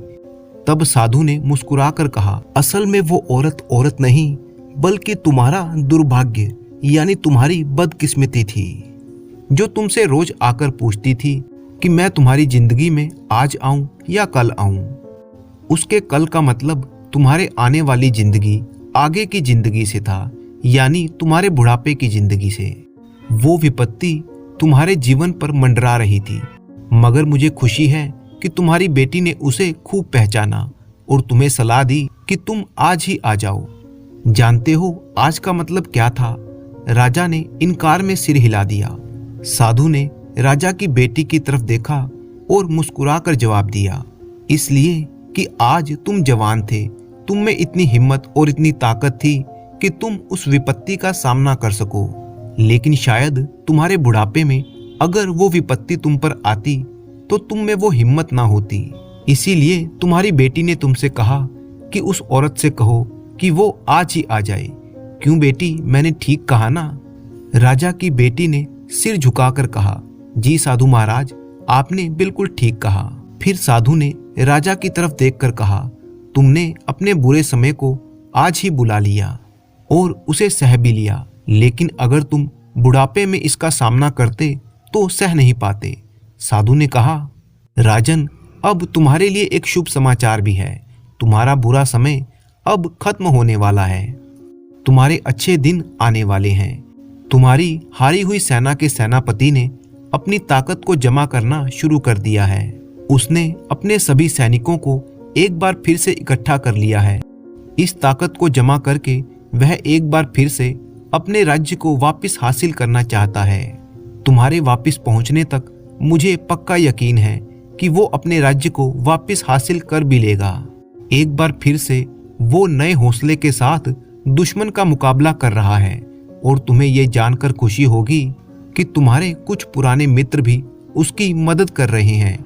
A: तब साधु ने मुस्कुराकर कहा, असल में वो औरत नहीं, बल्कि तुम्हारा दुर्भाग्य यानी तुम्हारी बदकिस्मती थी, जो तुमसे रोज आकर पूछती थी कि मैं तुम्हारी जिंदगी में आज आऊं या कल आऊं। उसके कल का मतलब तुम्हारे आने वाली जिंदगी आगे की जिंदगी से था, यानी तुम्हारे बुढ़ापे की जिंदगी से। वो विपत्ति तुम्हारे जीवन पर मंडरा रही थी, मगर मुझे खुशी है कि तुम्हारी बेटी ने उसे खूब पहचाना और तुम्हें सलाह दी कि तुम आज ही आ जाओ। जानते हो आज का मतलब क्या था? राजा ने इनकार में सिर हिला दिया। साधु ने राजा की बेटी की तरफ देखा और मुस्कुराकर जवाब दिया, इसलिए कि आज तुम जवान थे, तुम में इतनी हिम्मत और इतनी ताकत थी कि तुम उस विपत्ति का सामना कर सको। लेकिन शायद तुम्हारे बुढ़ापे में अगर वो विपत्ति तुम पर आती तो तुम में वो हिम्मत ना होती। इसीलिए तुम्हारी बेटी ने तुमसे कहा कि उस औरत से कहो कि वो आज ही आ जाए। क्यों बेटी, मैंने ठीक कहा ना? राजा की बेटी ने सिर झुकाकर कहा, जी साधु महाराज, आपने बिल्कुल ठीक कहा। फिर साधु ने राजा की तरफ देखकर कहा, तुमने अपने बुरे समय को आज ही बुला लिया और उसे सह भी लिया, लेकिन अगर तुम बुढ़ापे में इसका सामना करते तो सह नहीं पाते। साधु ने कहा, राजन, अब तुम्हारे लिए एक शुभ समाचार भी है। तुम्हारा बुरा समय अब खत्म होने वाला है। तुम्हारे अच्छे दिन आने वाले हैं। तुम्हारी हारी हुई सेना के सेनापति ने अपनी ताकत को जमा करना शुरू कर दिया है। उसने अपने सभी सैनिकों को एक बार फिर से इकट्ठा कर लिया है। इस ताकत को जमा करके वह एक बार फिर से अपने राज्य को वापस हासिल करना चाहता है। तुम्हारे वापस पहुंचने तक मुझे पक्का यकीन है कि वो अपने राज्य को वापस हासिल कर भी लेगा। एक बार फिर से वो नए हौसले के साथ दुश्मन का मुकाबला कर रहा है और तुम्हें ये जानकर खुशी होगी कि तुम्हारे कुछ पुराने मित्र भी उसकी मदद कर रहे हैं,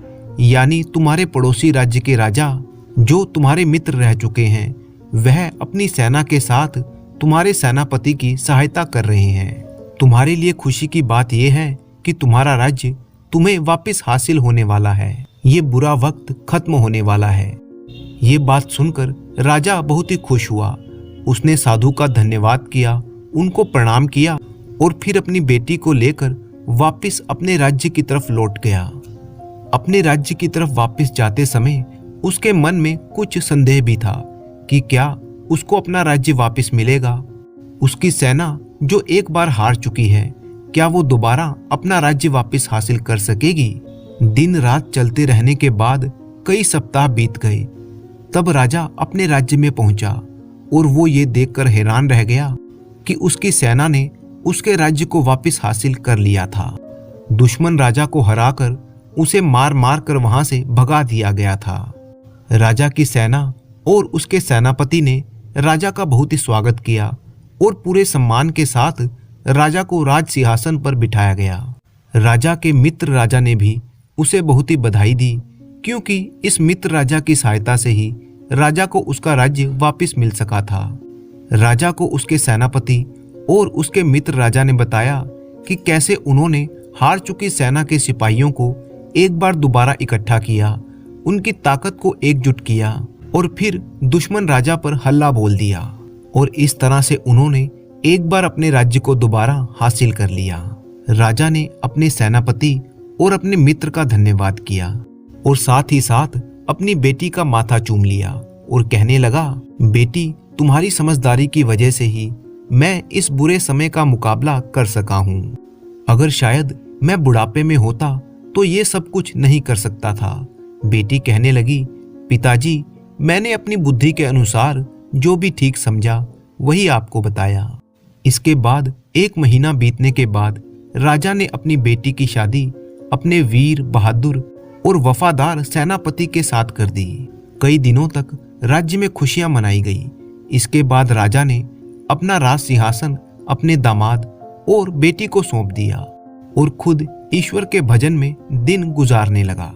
A: यानी तुम्हारे पड़ोसी राज्य के राजा जो तुम्हारे मित्र रह चुके हैं, वह अपनी सेना के साथ तुम्हारे सेनापति की सहायता कर रहे हैं। तुम्हारे लिए खुशी की बात यह है कि तुम्हारा राज्य तुम्हें वापस हासिल होने वाला है। ये बुरा वक्त खत्म होने वाला है। ये बात सुनकर राजा बहुत ही खुश हुआ। उसने साधु का धन्यवाद किया, उनको प्रणाम किया और फिर अपनी बेटी को लेकर वापस अपने राज्य की तरफ लौट गया। अपने राज्य की तरफ वापस जाते समय उसके मन में कुछ संदेह भी था कि क्या उसको अपना राज्य वापस मिलेगा। उसकी सेना जो एक बार हार चुकी है, क्या वो दोबारा अपना राज्य वापस हासिल कर सकेगी? दिन रात चलते रहने के बाद कई सप्ताह बीत गए। तब राजा अपने राज्य में पहुंचा और वो ये देखकर हैरान रह गया कि उसकी सेना ने उसके राज्य को वापस हासिल कर लिया था। दुश्मन राजा को हराकर उसे मार मार कर वहां से भगा दिया गया था। राजा की सेना और उसके सेनापति ने राजा का बहुत ही स्वागत किया और पूरे सम्मान के साथ राजा को राज सिंहासन पर बिठाया गया। राजा के मित्र राजा ने भी उसे बहुत ही बधाई दी, क्योंकि इस मित्र राजा की सहायता से ही राजा को उसका राज्य वापस मिल सका था। राजा को उसके सेनापति और उसके मित्र राजा ने बताया कि कैसे उन्होंने हार चुकी सेना के सिपाहियों को एक बार दोबारा इकट्ठा किया, उनकी ताकत को एकजुट किया और फिर दुश्मन राजा पर हल्ला बोल दिया। और इस तरह से उन्होंने एक बार अपने राज्य को दोबारा हासिल कर लिया। राजा ने अपने सेनापति और अपने मित्र का धन्यवाद किया और साथ ही साथ अपनी बेटी का माथा चूम लिया और कहने लगा, बेटी, तुम्हारी समझदारी की वजह से ही मैं इस बुरे समय का मुकाबला कर सका हूँ। अगर शायद मैं बुढ़ापे में होता तो ये सब कुछ नहीं कर सकता था। बेटी कहने लगी, पिताजी, मैंने अपनी बुद्धि के अनुसार जो भी ठीक समझा वही आपको बताया। इसके बाद 1 महीना बीतने के बाद राजा ने अपनी बेटी की शादी अपने वीर, बहादुर और वफादार सेनापति के साथ कर दी। कई दिनों तक राज्य में खुशियां मनाई गई। इसके बाद राजा ने अपना राज सिंहासन अपने दामाद और बेटी को सौंप दिया और खुद ईश्वर के भजन में दिन गुजारने लगा।